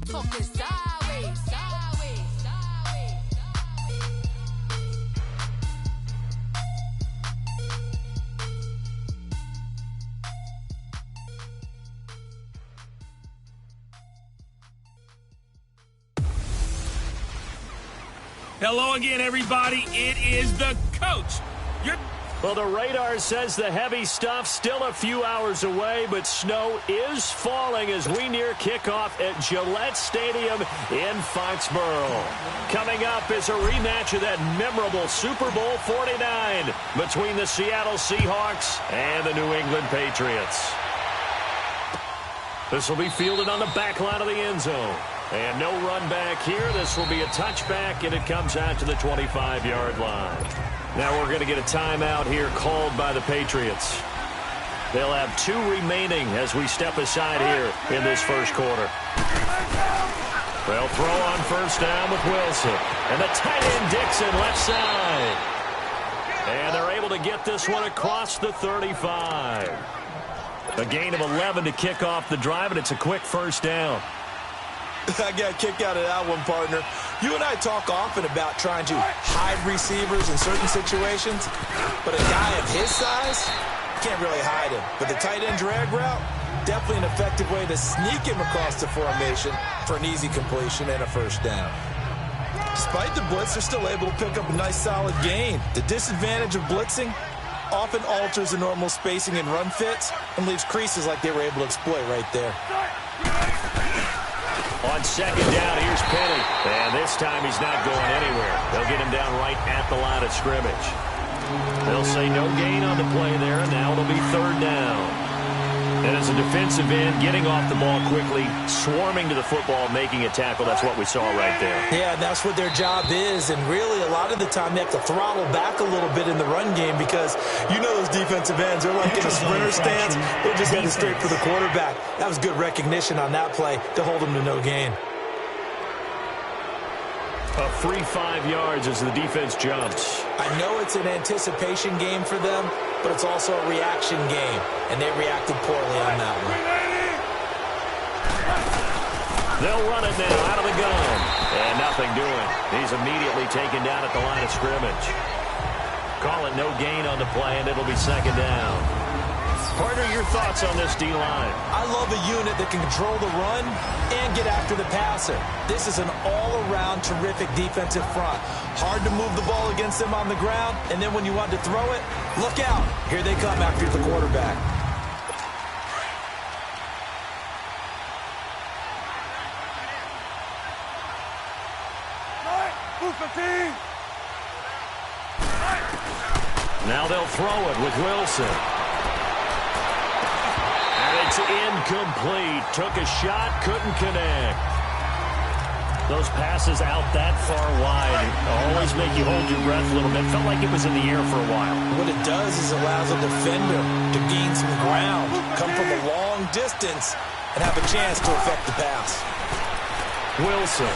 Talking sideways, sideways, sideways. Hello again, everybody. It is the coach. Well, the radar says the heavy stuff still a few hours away, but snow is falling as we near kickoff at Gillette Stadium in Foxborough. Coming up is a rematch of that memorable Super Bowl 49 between the Seattle Seahawks and the New England Patriots. This will be fielded on the back line of the end zone. And no run back here. This will be a touchback, and it comes out to the 25-yard line. Now we're going to get a timeout here called by the Patriots. They'll have 2 remaining as we step aside here in this first quarter. They'll throw on first down with Wilson. And the tight end Dixon left side. And they're able to get this one across the 35. A gain of 11 to kick off the drive, and it's a quick first down. I got a kick out of that one, partner. You and I talk often about trying to hide receivers in certain situations, but a guy of his size, can't really hide him. But the tight end drag route, definitely an effective way to sneak him across the formation for an easy completion and a first down. Despite the blitz, they're still able to pick up a nice solid gain. The disadvantage of blitzing often alters the normal spacing and run fits and leaves creases like they were able to exploit right there. On second down, here's Penny. And this time he's not going anywhere. They'll get him down right at the line of scrimmage. They'll say no gain on the play there, and now it'll be third down. And as a defensive end, getting off the ball quickly, swarming to the football, making a tackle, that's what we saw right there. Yeah, and that's what their job is. And really, a lot of the time, they have to throttle back a little bit in the run game because you know those defensive ends, they're like in a sprinter stance. They're just heading straight for the quarterback. That was good recognition on that play to hold them to no gain. A free 5 yards as the defense jumps. I know it's an anticipation game for them, but it's also a reaction game, and they reacted poorly on that one. They'll run it now out of the gun, and nothing doing. He's immediately taken down at the line of scrimmage. Call it no gain on the play, and it'll be second down. Partner, your thoughts on this D-line? I love a unit that can control the run and get after the passer. This is an all-around terrific defensive front. Hard to move the ball against them on the ground, and then when you want to throw it, look out. Here they come after the quarterback. Now they'll throw it with Wilson. It's incomplete. Took a shot, couldn't connect. Those passes out that far wide always make you hold your breath a little bit. Felt like it was in the air for a while. What it does is allows a defender to gain some ground, come from a long distance, and have a chance to affect the pass. Wilson.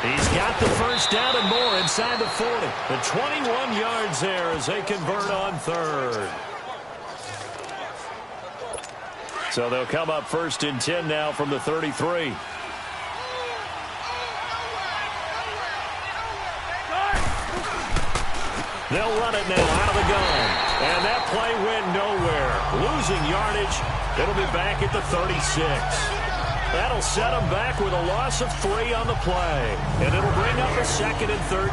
He's got the first down and more inside the 40. The 21 yards there as they convert on third. So they'll come up first and 10 now from the 33. They'll run it now out of the gun. And that play went nowhere. Losing yardage. It'll be back at the 36. That'll set them back with a loss of 3 on the play. And it'll bring up a second and 13.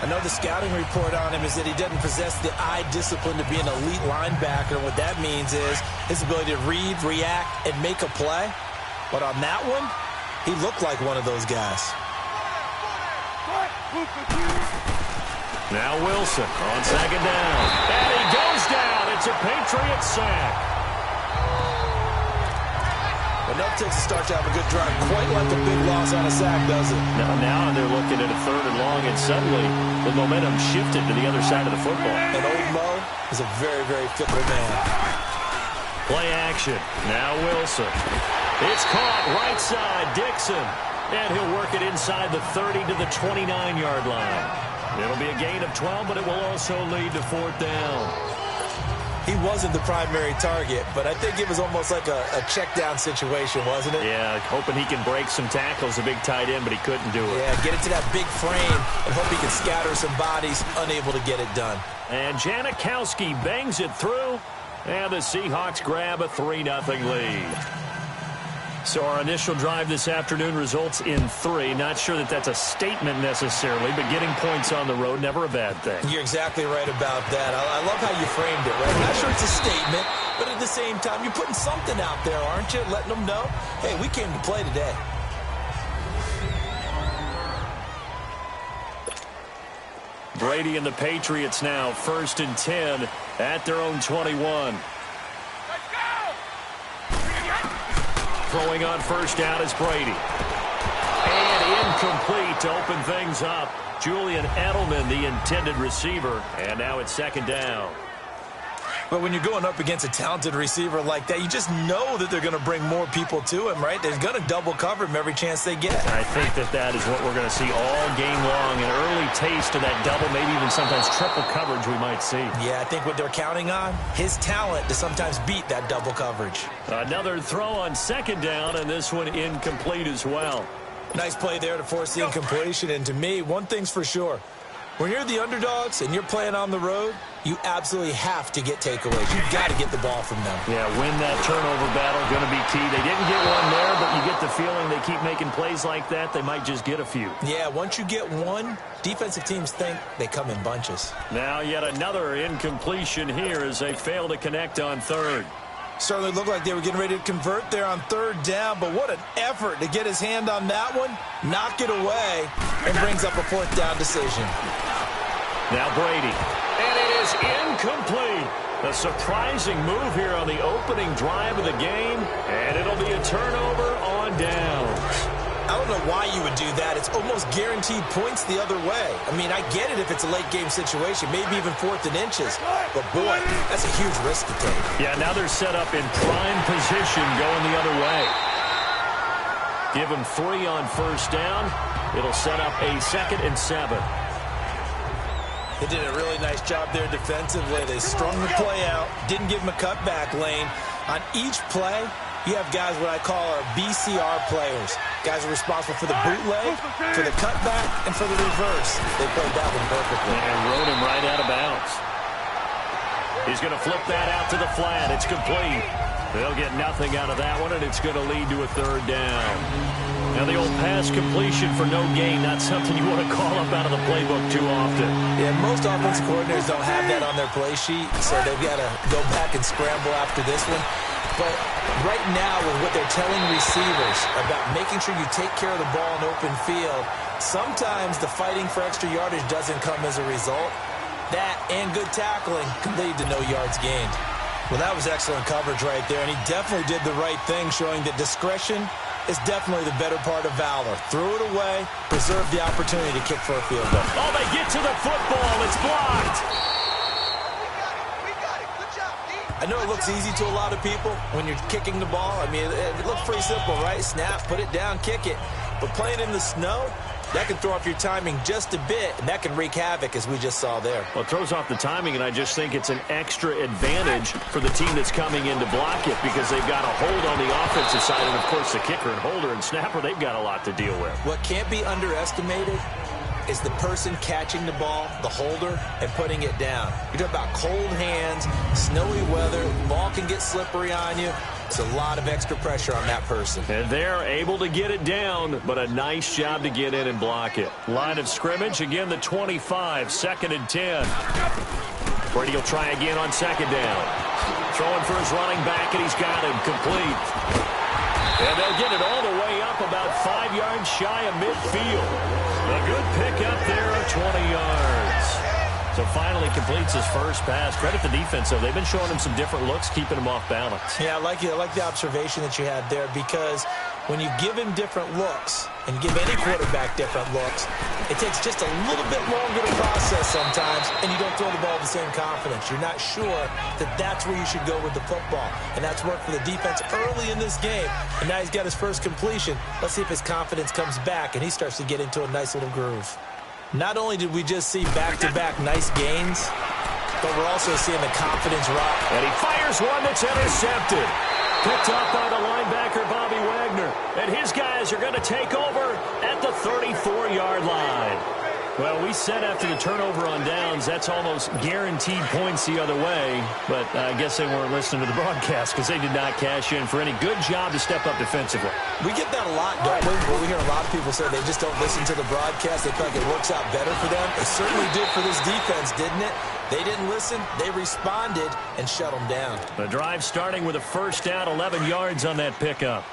I know the scouting report on him is that he doesn't possess the eye discipline to be an elite linebacker. What that means is his ability to read, react, and make a play. But on that one, he looked like one of those guys. Now Wilson on second down. And he goes down. It's a Patriot sack. Enough takes a start to have a good drive, quite like a big loss on a sack, does it? Now they're looking at a third and long, and suddenly the momentum shifted to the other side of the football. And old Mo is a very, very fickle man. Play action. Now Wilson. It's caught right side, Dixon. And he'll work it inside the 30 to the 29-yard line. It'll be a gain of 12, but it will also lead to fourth down. He wasn't the primary target, but I think it was almost like a check-down situation, wasn't it? Yeah, hoping he can break some tackles, a big tight end, but he couldn't do it. Yeah, get it to that big frame and hope he can scatter some bodies, unable to get it done. And Janikowski bangs it through, and the Seahawks grab a 3-0 lead. So our initial drive this afternoon results in 3. Not sure that that's a statement necessarily, but getting points on the road, never a bad thing. You're exactly right about that. I love how you framed it, right? I'm not sure it's a statement, but at the same time, you're putting something out there, aren't you? Letting them know, hey, we came to play today. Brady and the Patriots now, 1st and 10 at their own 21. Throwing on first down is Brady. And incomplete to open things up. Julian Edelman, the intended receiver. And now it's 2nd down. But when you're going up against a talented receiver like that, you just know that they're going to bring more people to him, right? They're going to double cover him every chance they get. I think that is what we're going to see all game long. An early taste of that double, maybe even sometimes triple coverage we might see. Yeah, I think what they're counting on, his talent to sometimes beat that double coverage. Another throw on 2nd down, and this one incomplete as well. Nice play there to force the incompletion. And to me, one thing's for sure. When you're the underdogs and you're playing on the road, you absolutely have to get takeaways. You've got to get the ball from them. Yeah, win that turnover battle, going to be key. They didn't get one there, but you get the feeling they keep making plays like that, they might just get a few. Yeah, once you get one, defensive teams think they come in bunches. Now yet another incompletion here as they fail to connect on 3rd. Certainly looked like they were getting ready to convert there on 3rd down, but what an effort to get his hand on that one, knock it away, and brings up a 4th down decision. Now Brady, and it is incomplete. A surprising move here on the opening drive of the game, and it'll be a turnover on downs. I don't know why you would do that. It's almost guaranteed points the other way. I mean, I get it if it's a late game situation, maybe even 4th and inches. But, boy, that's a huge risk to take. Yeah, now they're set up in prime position going the other way. Give them 3 on 1st down. It'll set up a 2nd and 7. They did a really nice job there defensively. They strung the play out, didn't give him a cutback lane. On each play, you have guys what I call our BCR players. Guys are responsible for the bootleg, for the cutback, and for the reverse. They played that one perfectly. And rode him right out of bounds. He's going to flip that out to the flat. It's complete. They'll get nothing out of that one, and it's going to lead to a 3rd down. Now the old pass completion for no gain, not something you want to call up out of the playbook too often. Yeah, most offensive coordinators don't have that on their play sheet, so they've got to go back and scramble after this one. But right now, with what they're telling receivers about making sure you take care of the ball in open field, sometimes the fighting for extra yardage doesn't come as a result. That and good tackling can lead to no yards gained. Well, that was excellent coverage right there, and he definitely did the right thing, showing that discretion is definitely the better part of valor. Threw it away, preserved the opportunity to kick for a field goal. Oh, they get to the football. It's blocked. I know it looks easy to a lot of people when you're kicking the ball. I mean, it looks pretty simple, right? Snap, put it down, kick it. But playing in the snow, that can throw off your timing just a bit, and that can wreak havoc, as we just saw there. Well, it throws off the timing, and I just think it's an extra advantage for the team that's coming in to block it because they've got a hold on the offensive side, and, of course, the kicker and holder and snapper, they've got a lot to deal with. What can't be underestimated is the person catching the ball, the holder, and putting it down. You're talking about cold hands, snowy weather, the ball can get slippery on you. It's a lot of extra pressure on that person. And they're able to get it down, but a nice job to get in and block it. Line of scrimmage, again, the 25, 2nd and 10. Brady will try again on 2nd down. Throwing for his running back, and he's got him complete. And they'll get it all the way up about 5 yards shy of midfield. A good pickup there of 20 yards. So finally completes his first pass. Credit the defense, though. They've been showing him some different looks, keeping him off balance. Yeah, I like the observation that you had there, because when you give him different looks and give any quarterback different looks, it takes just a little bit longer to process sometimes, and you don't throw the ball with the same confidence. You're not sure that that's where you should go with the football, and that's worked for the defense early in this game, and now he's got his first completion. Let's see if his confidence comes back and he starts to get into a nice little groove. Not only did we just see back-to-back nice gains, but we're also seeing the confidence rock. And he fires one that's intercepted. Picked up by the linebacker, Bobby Wagner. And his guys are going to take over at the 34-yard line. Well, we said after the turnover on downs, that's almost guaranteed points the other way. But I guess they weren't listening to the broadcast because they did not cash in for any good job to step up defensively. We get that a lot, don't we? Where we hear a lot of people say they just don't listen to the broadcast. They feel like it works out better for them. It certainly did for this defense, didn't it? They didn't listen. They responded and shut them down. The drive starting with a first down, 11 yards on that pickup.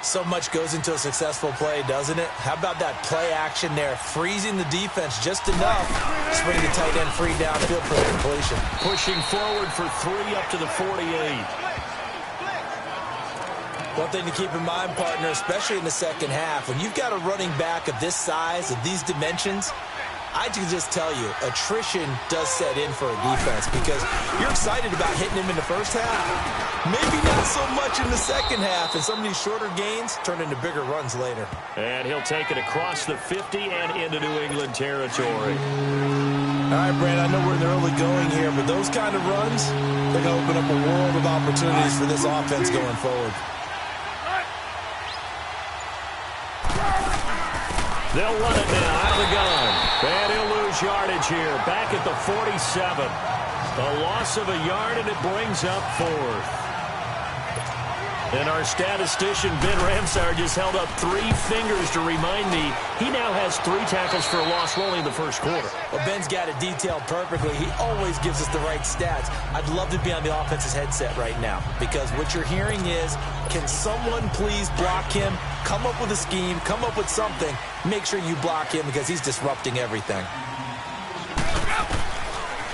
So much goes into a successful play, doesn't it? How about that play action there? Freezing the defense just enough. Swinging the tight end free downfield for the completion. Pushing forward for 3 up to the 48. One thing to keep in mind, partner, especially in the second half, when you've got a running back of this size, of these dimensions, I can just tell you, attrition does set in for a defense because you're excited about hitting him in the first half. Maybe not so much in the second half, and some of these shorter gains turn into bigger runs later. And he'll take it across the 50 and into New England territory. All right, Brandon, I know we're in the early going here, but those kind of runs, they're going to open up a world of opportunities for this offense going forward. They'll run it now out of the gun. And he'll lose yardage here. Back at the 47. A loss of a yard, and it brings up 4th. And our statistician, Ben Ramsar, just held up 3 fingers to remind me he now has 3 tackles for a loss rolling in the first quarter. Well, Ben's got it detailed perfectly. He always gives us the right stats. I'd love to be on the offense's headset right now because what you're hearing is, can someone please block him? Come up with a scheme. Come up with something. Make sure you block him because he's disrupting everything.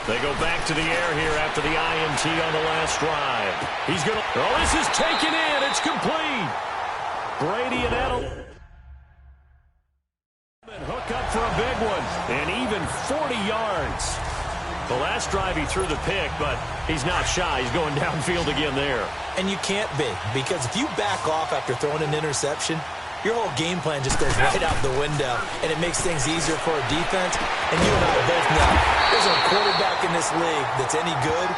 They go back to the air here after the INT on the last drive. He's going to... Oh, this is taken in. It's complete. Brady and Edelman hook up for a big one. And even 40 yards. The last drive he threw the pick, but he's not shy. He's going downfield again there. And you can't be, because if you back off after throwing an interception, your whole game plan just goes right out the window, and it makes things easier for a defense. And you and I both know there's a quarterback in this league that's any good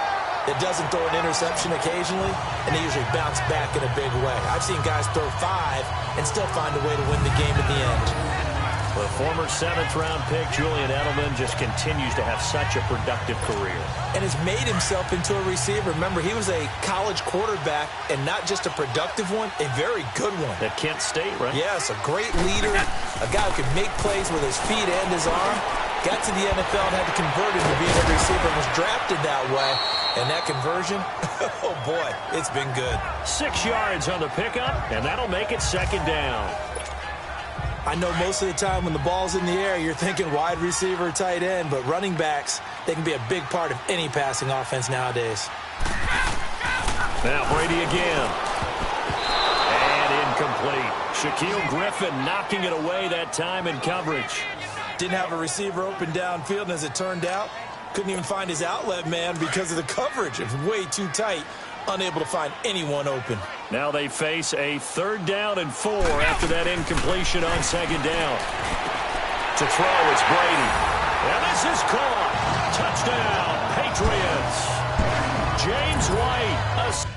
that doesn't throw an interception occasionally, and they usually bounce back in a big way. I've seen guys throw 5 and still find a way to win the game at the end. The former 7th-round pick, Julian Edelman, just continues to have such a productive career. And has made himself into a receiver. Remember, he was a college quarterback, and not just a productive one, a very good one. At Kent State, right? Yes, a great leader, a guy who can make plays with his feet and his arm. Got to the NFL and had to convert into being a receiver and was drafted that way. And that conversion, oh boy, it's been good. 6 yards on the pickup, and that'll make it 2nd down. I know most of the time when the ball's in the air, you're thinking wide receiver, tight end, but running backs, they can be a big part of any passing offense nowadays. Now Brady again. And incomplete. Shaquille Griffin knocking it away that time in coverage. Didn't have a receiver open downfield, and as it turned out, couldn't even find his outlet man because of the coverage. It was way too tight. Unable to find anyone open. Now they face a 3rd down and 4 after that incompletion on 2nd down. To throw, it's Brady. And this is caught. Touchdown, Patriots. James White, a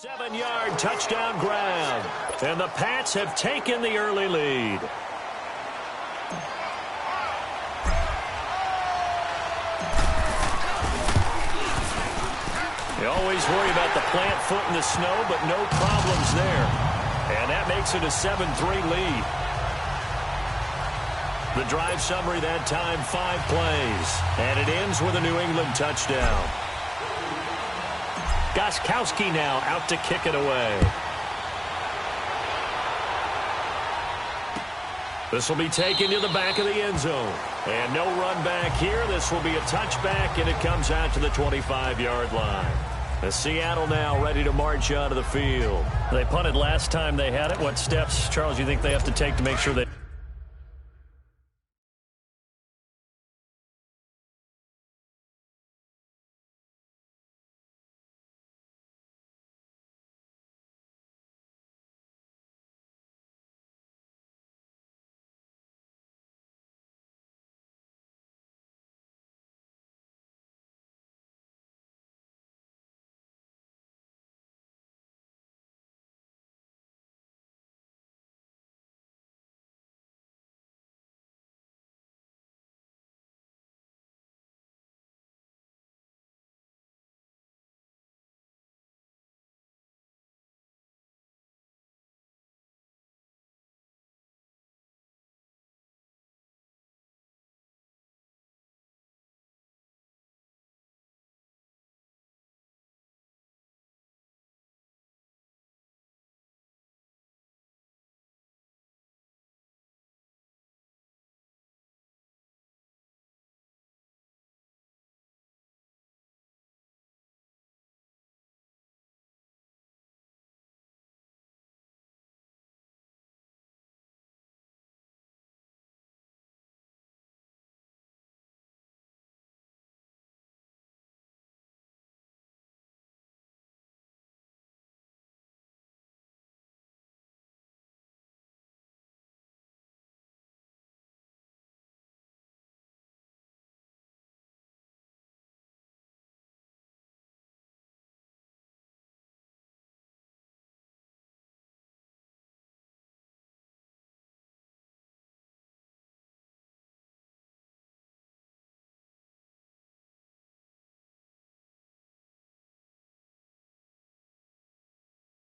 7-yard touchdown grab. And the Pats have taken the early lead. You always worry about the plant foot in the snow, but no problems there. And that makes it a 7-3 lead. The drive summary that time, 5 plays. And it ends with a New England touchdown. Gostkowski now out to kick it away. This will be taken to the back of the end zone. And no run back here. This will be a touchback, and it comes out to the 25-yard line. The Seattle now ready to march onto the field. They punted last time they had it. What steps, Charles, you think they have to take to make sure they...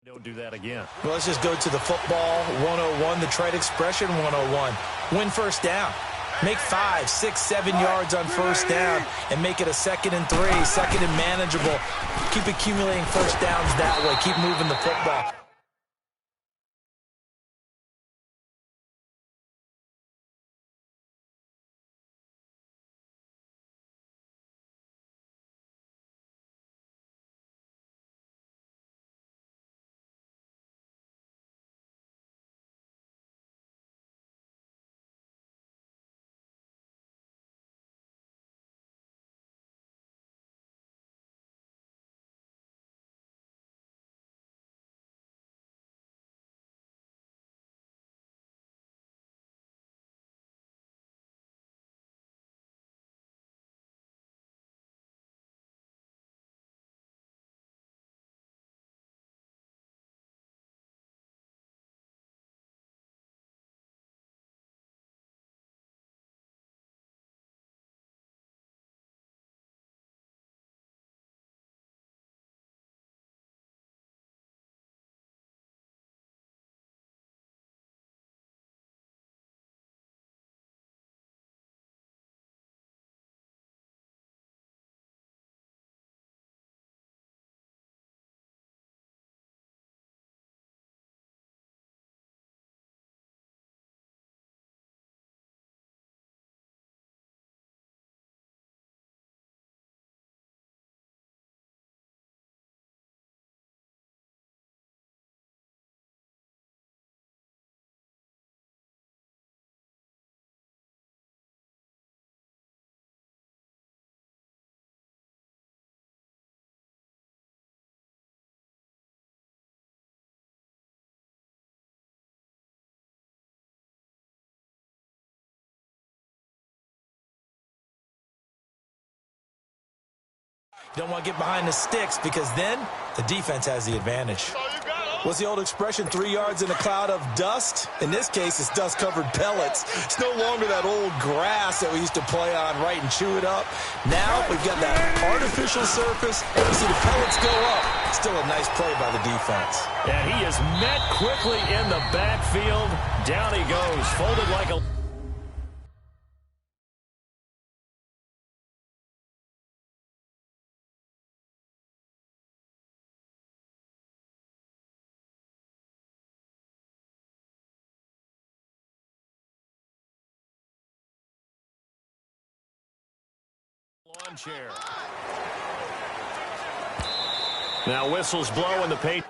Don't do that again. Well, let's just go to the football 101, the trade expression 101. Win first down. Make 5, 6, 7 yards on first down and make it a 2nd and 3, 2nd and manageable. Keep accumulating first downs that way. Keep moving the football. Don't want to get behind the sticks because then the defense has the advantage. What's the old expression, 3 yards in a cloud of dust? In this case, it's dust-covered pellets. It's no longer that old grass that we used to play on, right, and chew it up. Now we've got that artificial surface, and you see the pellets go up. Still a nice play by the defense. And he is met quickly in the backfield. Down he goes, folded like a... lawn chair. Now whistles blow in the paint.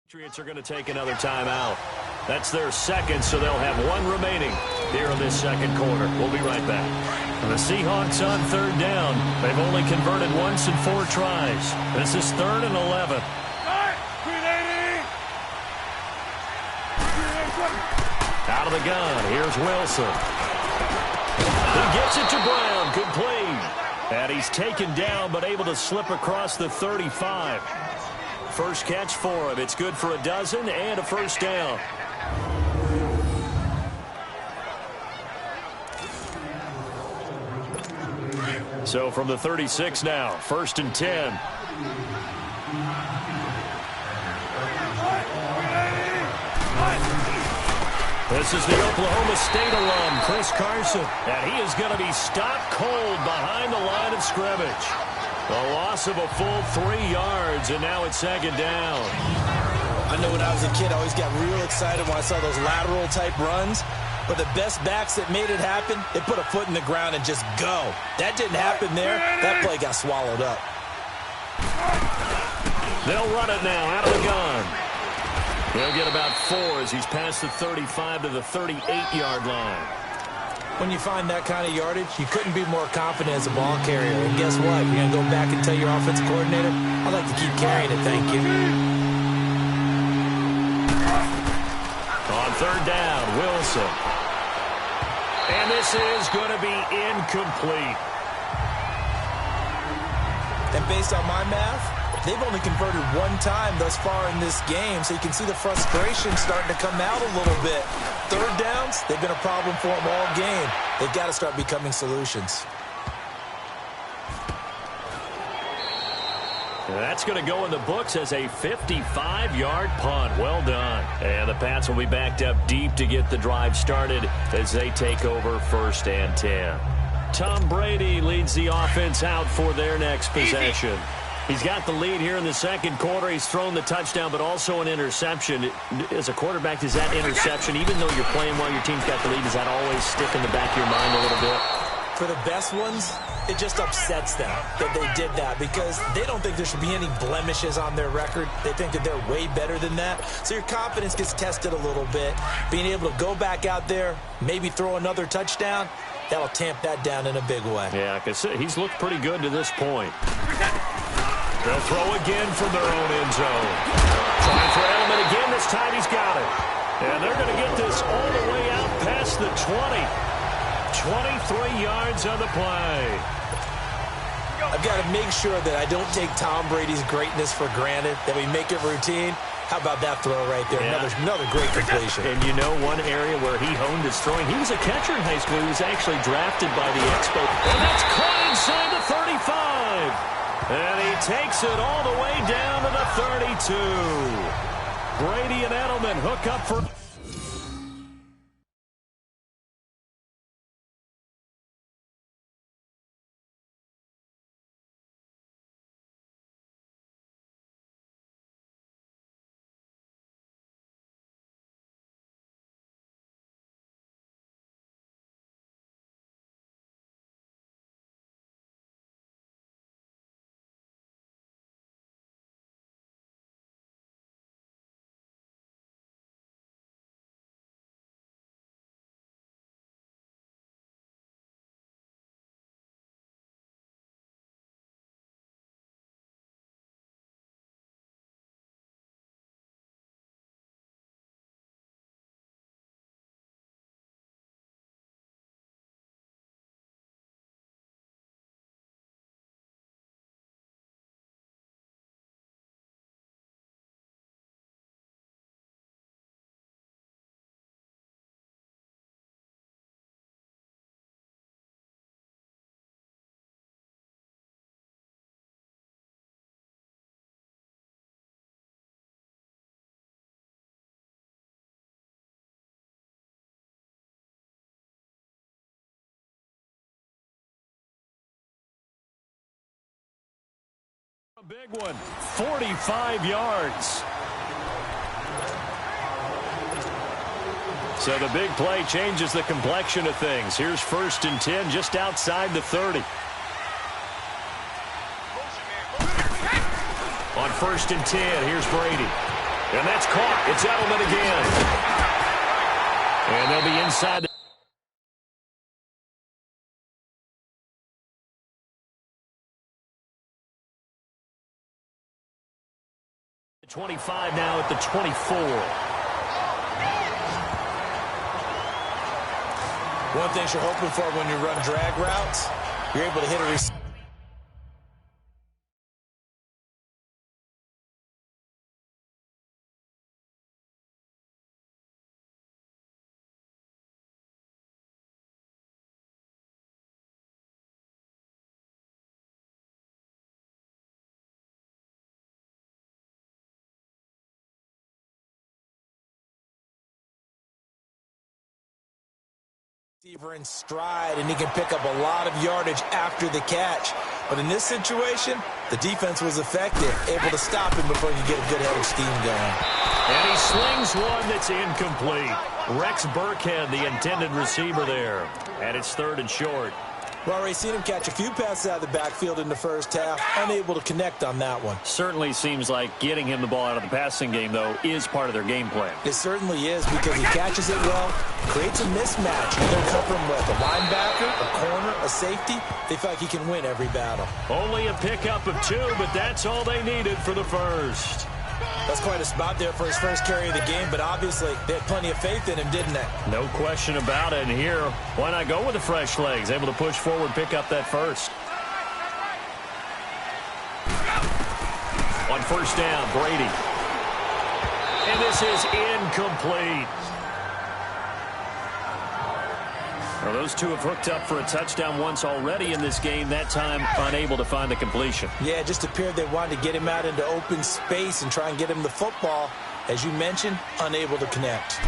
Patriots are going to take another timeout. That's their second, so they'll have one remaining here in this second quarter. We'll be right back. And the Seahawks on third down. They've only converted once in 4 tries. This is 3rd and 11. Out of the gun, here's Wilson. He gets it to Brown, complete. And he's taken down, but able to slip across the 35. First catch for him. It's good for a dozen and a first down. So from the 36 now, 1st and 10. This is the Oklahoma State alum, Chris Carson. And he is going to be stopped cold behind the line of scrimmage. A loss of a full 3 yards, and now it's 2nd down. I know when I was a kid, I always got real excited when I saw those lateral-type runs. But the best backs that made it happen, they put a foot in the ground and just go. That didn't happen there. That play got swallowed up. They'll run it now out of the gun. He'll get about 4 as he's past the 35 to the 38-yard line. When you find that kind of yardage, you couldn't be more confident as a ball carrier. And guess what? You're going to go back and tell your offensive coordinator, I'd like to keep carrying it, thank you. On 3rd down, Wilson. And this is going to be incomplete. And based on my math, they've only converted 1 time thus far in this game, so you can see the frustration starting to come out a little bit. 3rd downs, they've been a problem for them all game. They've got to start becoming solutions. That's going to go in the books as a 55-yard punt. Well done. And the Pats will be backed up deep to get the drive started as they take over 1st and 10. Tom Brady leads the offense out for their next possession. He's got the lead here in the second quarter. He's thrown the touchdown, but also an interception. As a quarterback, does that interception, even though you're playing while your team's got the lead, does that always stick in the back of your mind a little bit? For the best ones, it just upsets them that they did that because they don't think there should be any blemishes on their record. They think that they're way better than that. So your confidence gets tested a little bit. Being able to go back out there, maybe throw another touchdown, that'll tamp that down in a big way. Yeah, because he's looked pretty good to this point. They'll throw again from their own end zone. Trying for Edelman again. This time he's got it. And they're going to get this all the way out past the 20. 23 yards on the play. I've got to make sure that I don't take Tom Brady's greatness for granted, that we make it routine. How about that throw right there? Yeah. Another great completion. And you know one area where he honed his throwing? He was a catcher in high school. He was actually drafted by the Expo. And that's caught inside the 35. And he takes it all the way down to the 32. Brady and Edelman hook up for... A big one, 45 yards. So the big play changes the complexion of things. Here's 1st and 10 just outside the 30. On 1st and 10, here's Brady. And that's caught. It's Edelman again. And they'll be inside the 25 now at the 24. One thing you're hoping for when you run drag routes, you're able to hit a receiver. In stride, and he can pick up a lot of yardage after the catch. But in this situation, the defense was effective, able to stop him before he could get a good head of steam going. And he slings one that's incomplete. Rex Burkhead, the intended receiver there. And it's 3rd and short. Well, already seen him catch a few passes out of the backfield in the first half, unable to connect on that one. Certainly seems like getting him the ball out of the passing game, though, is part of their game plan. It certainly is, because he catches it well, creates a mismatch. Either come from a linebacker, a corner, a safety. They feel like he can win every battle. Only a pickup of 2, but that's all they needed for the first. That's quite a spot there for his first carry of the game, but obviously they had plenty of faith in him, didn't they? No question about it. And here, why not go with the fresh legs? Able to push forward, pick up that first. On first down, Brady. And this is incomplete. Well, those two have hooked up for a touchdown once already in this game, that time unable to find the completion. Yeah, it just appeared they wanted to get him out into open space and try and get him the football. As you mentioned, unable to connect.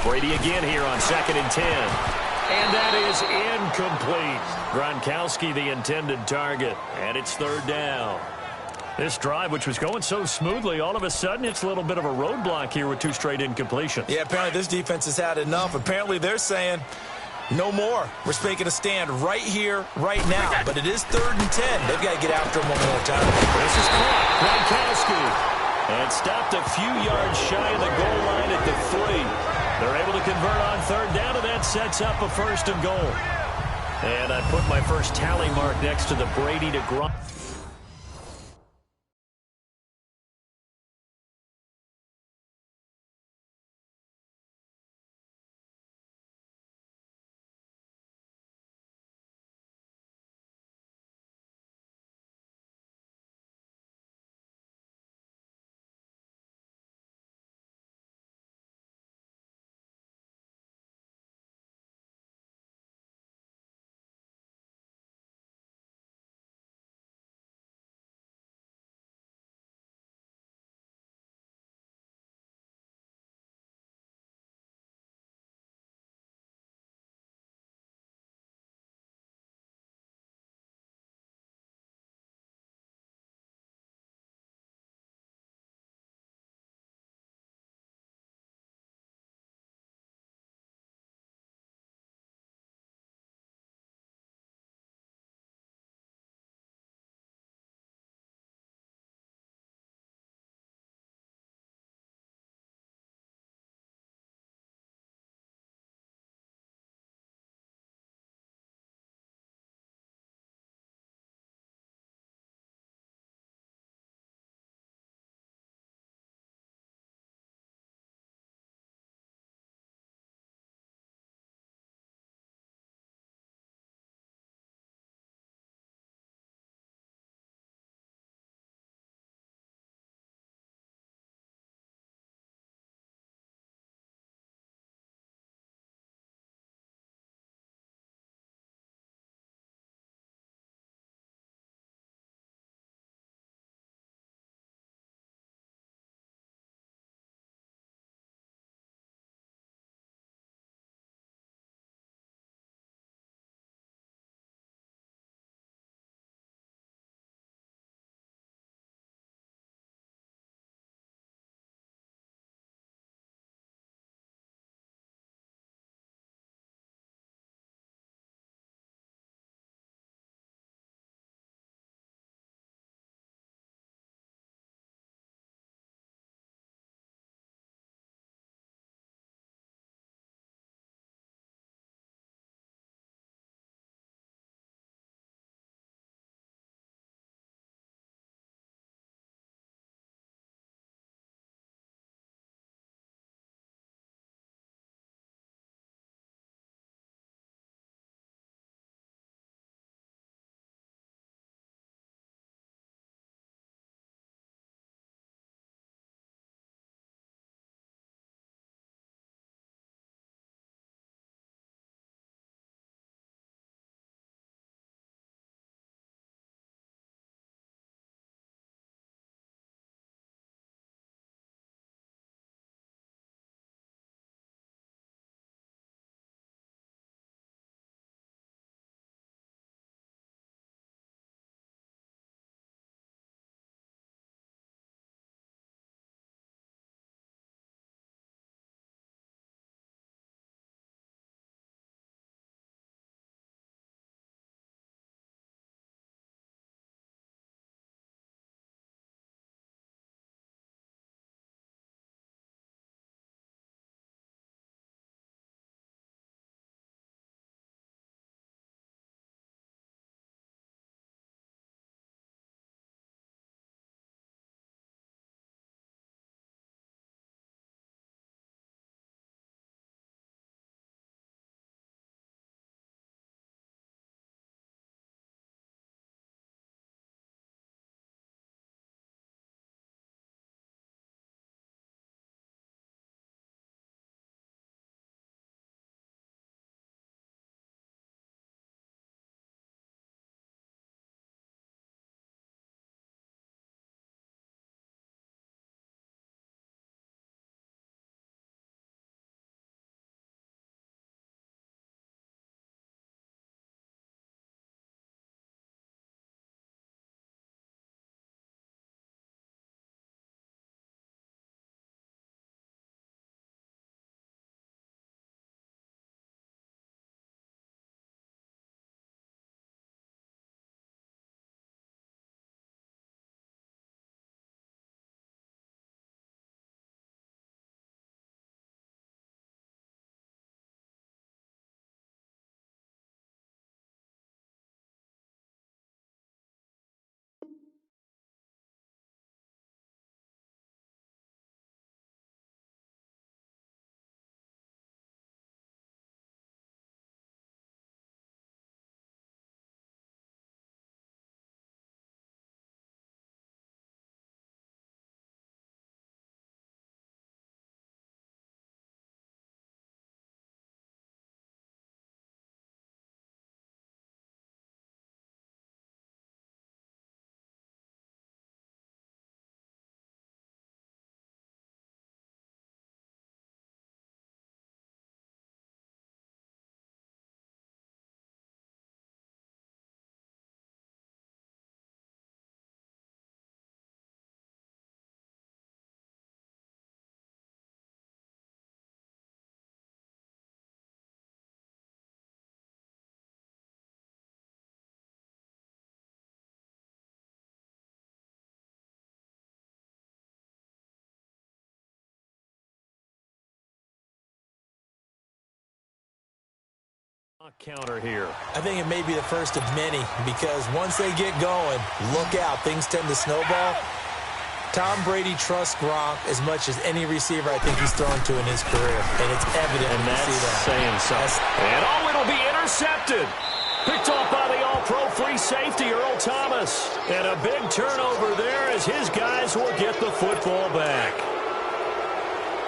Brady again here on 2nd and 10. And that is incomplete. Gronkowski, the intended target. And it's 3rd down. This drive, which was going so smoothly, all of a sudden it's a little bit of a roadblock here with 2 straight incompletions. Yeah, apparently this defense has had enough. Apparently they're saying, no more. We're making a stand right here, right now. But it is 3rd and 10. They've got to get after him one more time. This is caught. Gronkowski. And stopped a few yards shy of the goal line at the 3. They're able to convert on 3rd down, and that sets up a 1st and goal. And I put my first tally mark next to the Brady to Gronk. clock counter here. I think it may be the first of many because once they get going, look out. Things tend to snowball. Tom Brady trusts Gronk as much as any receiver I think he's thrown to in his career, and it's evident when you see that. Saying something. And it'll be intercepted. Picked off by the all-pro free safety, Earl Thomas. And a big turnover there as his guys will get the football back.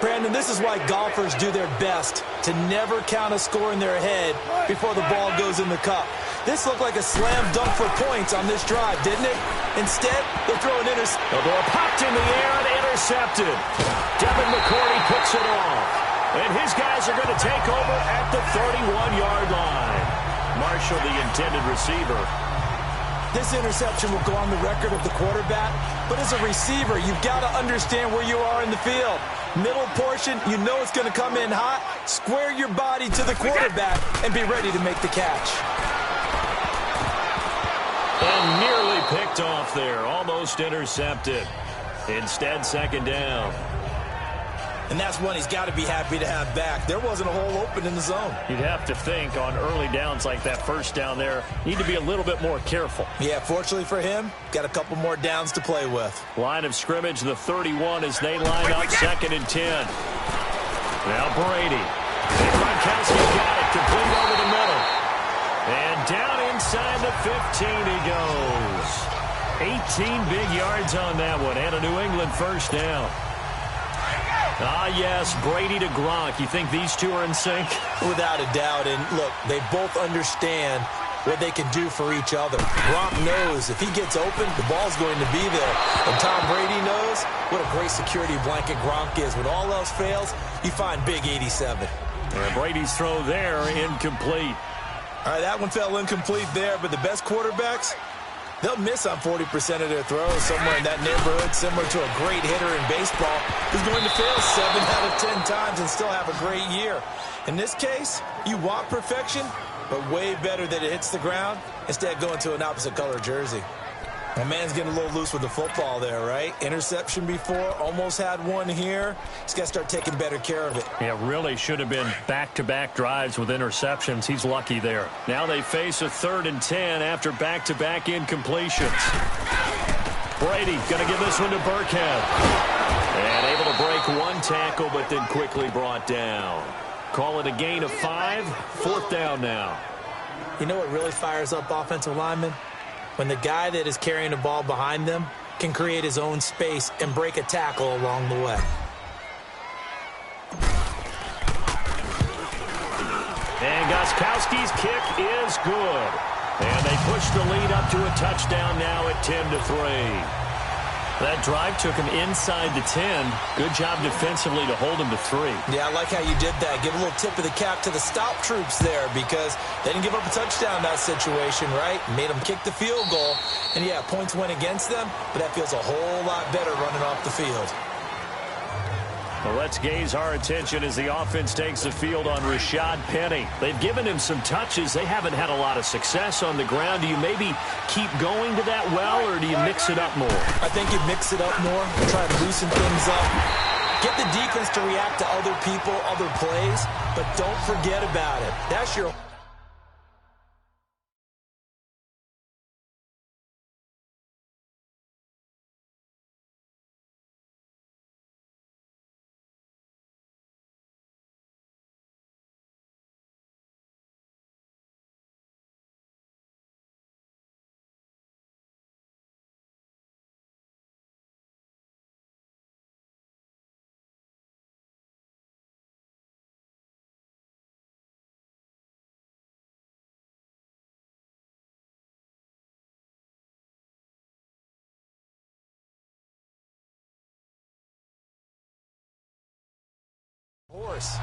Brandon, this is why golfers do their best to never count a score in their head before the ball goes in the cup. This looked like a slam dunk for points on this drive, didn't it? Instead, they throw an interception. The ball popped in the air and intercepted. Devin McCourty picks it off. And his guys are going to take over at the 31-yard line. Marshall, the intended receiver. This interception will go on the record of the quarterback, but as a receiver, you've got to understand where you are in the field. Middle portion, you know it's going to come in hot. Square your body to the quarterback and be ready to make the catch. And nearly picked off there, almost intercepted. Instead, second down. And that's one he's got to be happy to have back. There wasn't a hole open in the zone. You'd have to think on early downs like that first down there, need to be a little bit more careful. Yeah, fortunately for him, got a couple more downs to play with. Line of scrimmage, the 31 as they line up second and 10. Now Brady. And Gronkowski got it, complete over the middle. And down inside the 15 he goes. 18 big yards on that one, and a New England first down. Ah, yes, Brady to Gronk. You think these two are in sync? Without a doubt. And look, they both understand what they can do for each other. Gronk knows if he gets open, the ball's going to be there. And Tom Brady knows what a great security blanket Gronk is. When all else fails, you find big 87. And Brady's throw there, incomplete. All right, that one fell incomplete there, but the best quarterbacks, they'll miss on 40% of their throws somewhere in that neighborhood, similar to a great hitter in baseball who's going to fail 7 out of 10 times and still have a great year. In this case, you want perfection, but way better that it hits the ground instead of going to an opposite color jersey. My man's getting a little loose with the football there, right? Interception before, almost had one here. He's got to start taking better care of it. Yeah, really should have been back-to-back drives with interceptions. He's lucky there. Now they face a 3rd and 10 after back-to-back incompletions. Brady going to give this one to Burkhead. And able to break one tackle, but then quickly brought down. Call it a gain of 5. 4th down now. You know what really fires up offensive linemen? When the guy that is carrying the ball behind them can create his own space and break a tackle along the way. And Gostkowski's kick is good. And they push the lead up to a touchdown now at 10-3. That drive took him inside the 10. Good job defensively to hold him to 3. Yeah, I like how you did that. Give a little tip of the cap to the stop troops there because they didn't give up a touchdown in that situation, right? Made them kick the field goal. And, yeah, points went against them, but that feels a whole lot better running off the field. Well, let's gaze our attention as the offense takes the field on Rashad Penny. They've given him some touches. They haven't had a lot of success on the ground. Do you maybe keep going to that well, or do you mix it up more? I think you mix it up more, try to loosen things up. Get the defense to react to other people, other plays, but don't forget about it. That's your...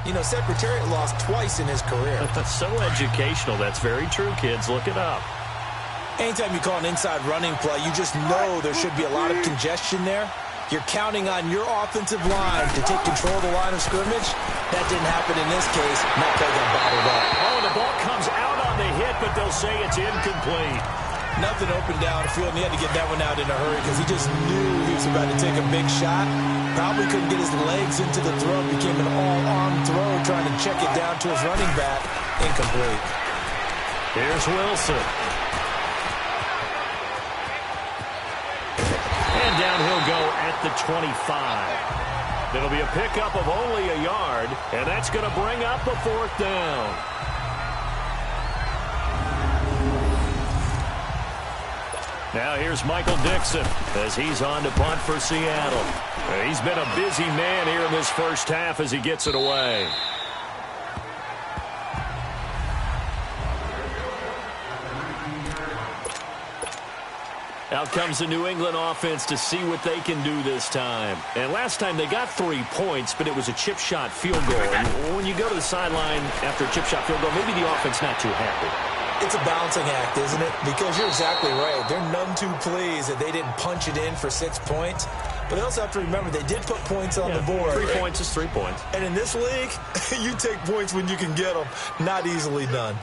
You know, Secretariat lost twice in his career. That's so educational. That's very true, kids. Look it up. Anytime you call an inside running play, you just know there should be a lot of congestion there. You're counting on your offensive line to take control of the line of scrimmage. That didn't happen in this case. And that play got bottled up. Oh, the ball comes out on the hit, but they'll say it's incomplete. Nothing open downfield, and he had to get that one out in a hurry because he just knew he was about to take a big shot. Probably couldn't get his legs into the throw. Became an all-arm throw trying to check it down to his running back. Incomplete. Here's Wilson. And down he'll go at the 25. It'll be a pickup of only a yard, and that's going to bring up a 4th down. Now here's Michael Dixon as he's on to punt for Seattle. He's been a busy man here in this first half as he gets it away. Out comes the New England offense to see what they can do this time. And last time they got 3 points, but it was a chip shot field goal. And when you go to the sideline after a chip shot field goal, maybe the offense not too happy. It's a balancing act, isn't it? Because you're exactly right. They're none too pleased that they didn't punch it in for 6 points. But they also have to remember they did put points on the board. 3 points is 3 points. And in this league, you take points when you can get them. Not easily done.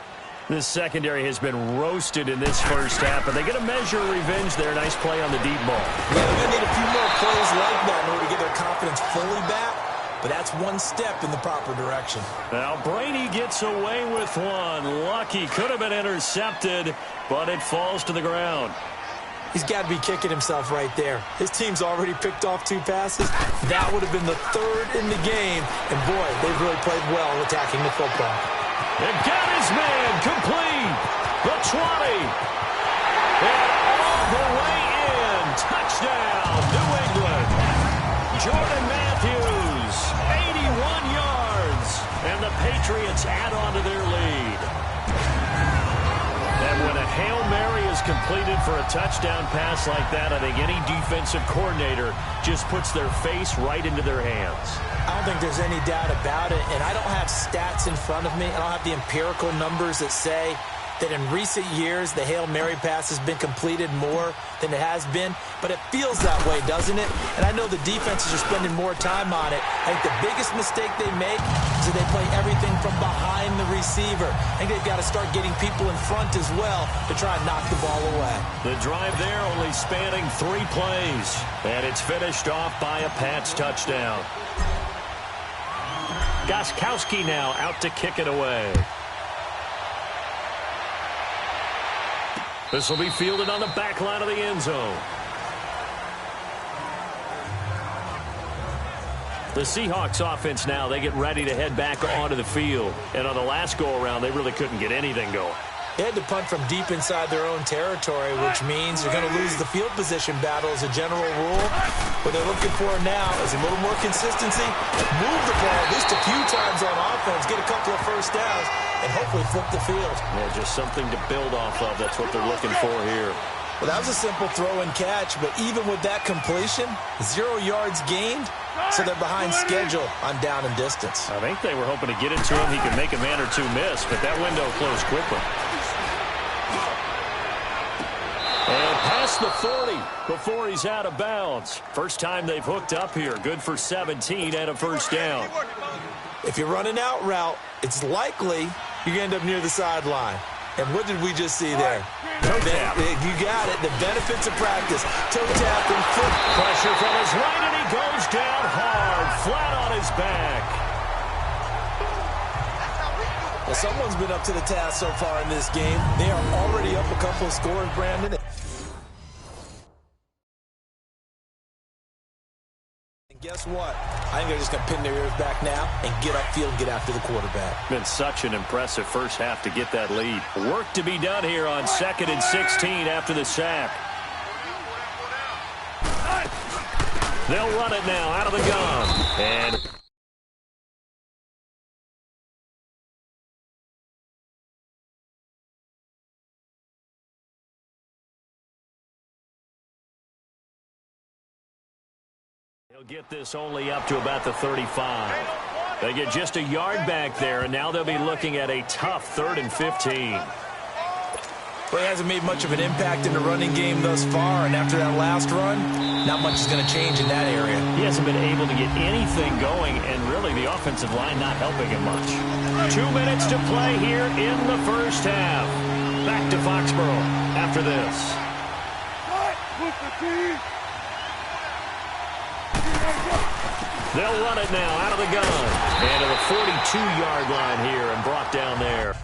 This secondary has been roasted in this first half, but they get a measure of revenge there. Nice play on the deep ball. Yeah, they're going to need a few more plays like that in order to get their confidence fully back. But that's one step in the proper direction. Now Brady gets away with one. Lucky, could have been intercepted, but it falls to the ground. He's got to be kicking himself right there. His team's already picked off 2 passes. That would have been the 3rd in the game. And boy, they've really played well attacking the football. They've got his man complete. The 20. And all the way in. Touchdown, New England. Jordan Matthews, 81 yards. And the Patriots add on to their lead. And when a Hail Mary is completed for a touchdown pass like that, I think any defensive coordinator just puts their face right into their hands. I don't think there's any doubt about it, and I don't have stats in front of me. I don't have the empirical numbers that say that in recent years the Hail Mary pass has been completed more than it has been, but it feels that way, doesn't it? And I know the defenses are spending more time on it. I think the biggest mistake they make is that they play everything from behind the receiver. I think they've got to start getting people in front as well to try and knock the ball away. The drive there only spanning 3 plays, and it's finished off by a Pats touchdown. Gostkowski now out to kick it away. This will be fielded on the back line of the end zone. The Seahawks offense now, they get ready to head back onto the field. And on the last go-around, they really couldn't get anything going. They had to punt from deep inside their own territory, which means they're going to lose the field position battle as a general rule. What they're looking for now is a little more consistency, move the ball at least a few times on offense, get a couple of first downs, and hopefully flip the field. Yeah, just something to build off of. That's what they're looking for here. Well, that was a simple throw and catch, but even with that completion, 0 yards gained, so they're behind schedule on down and distance. I think they were hoping to get it to him. He could make a man or two miss, but that window closed quickly. And past the 40 before he's out of bounds. First time they've hooked up here. Good for 17 and a first down. If you're running out route, it's likely you're going to end up near the sideline. And what did we just see there? Toe tap. You got it. The benefits of practice. Toe tap and foot. Pressure from his right, and he goes down hard, flat on his back. Well, someone's been up to the task so far in this game. They are already up a couple of scores, Brandon. And guess what? I think they're just going to pin their ears back now and get upfield and get after the quarterback. Been such an impressive first half to get that lead. Work to be done here on 2nd and 16 after the sack. They'll run it now out of the gun. And he'll get this only up to about the 35. They get just a yard back there, and now they'll be looking at a tough 3rd and 15. Well, he hasn't made much of an impact in the running game thus far, and after that last run, not much is going to change in that area. He hasn't been able to get anything going, and really the offensive line not helping him much. 2 minutes to play here in the first half. Back to Foxborough after this. They'll run it now out of the gun. And to the 42-yard line here and brought down there.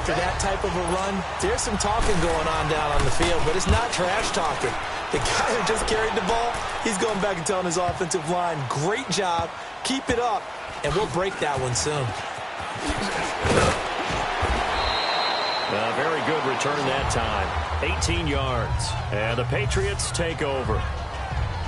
after that type of a run, there's some talking going on down on the field, but it's not trash talking. The guy who just carried the ball, he's going back and telling his offensive line, great job, keep it up, and we'll break that one soon. A very good return that time. 18 yards. And the Patriots take over.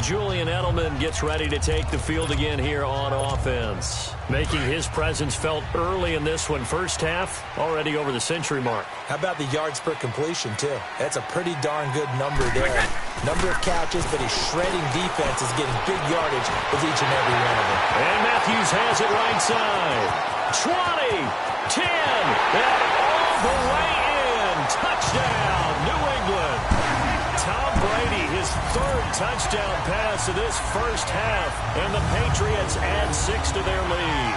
Julian Edelman gets ready to take the field again here on offense. Making his presence felt early in this one. First half, already over the century mark. How about the yards per completion, too? That's a pretty darn good number there. Number of catches, but his shredding defense is getting big yardage with each and every one of them. And Matthews has it right side. 20, 10, and all the way in. Touchdown, New England. Tom Brady, his third touchdown pass of this first half, and the Patriots add 6 to their lead.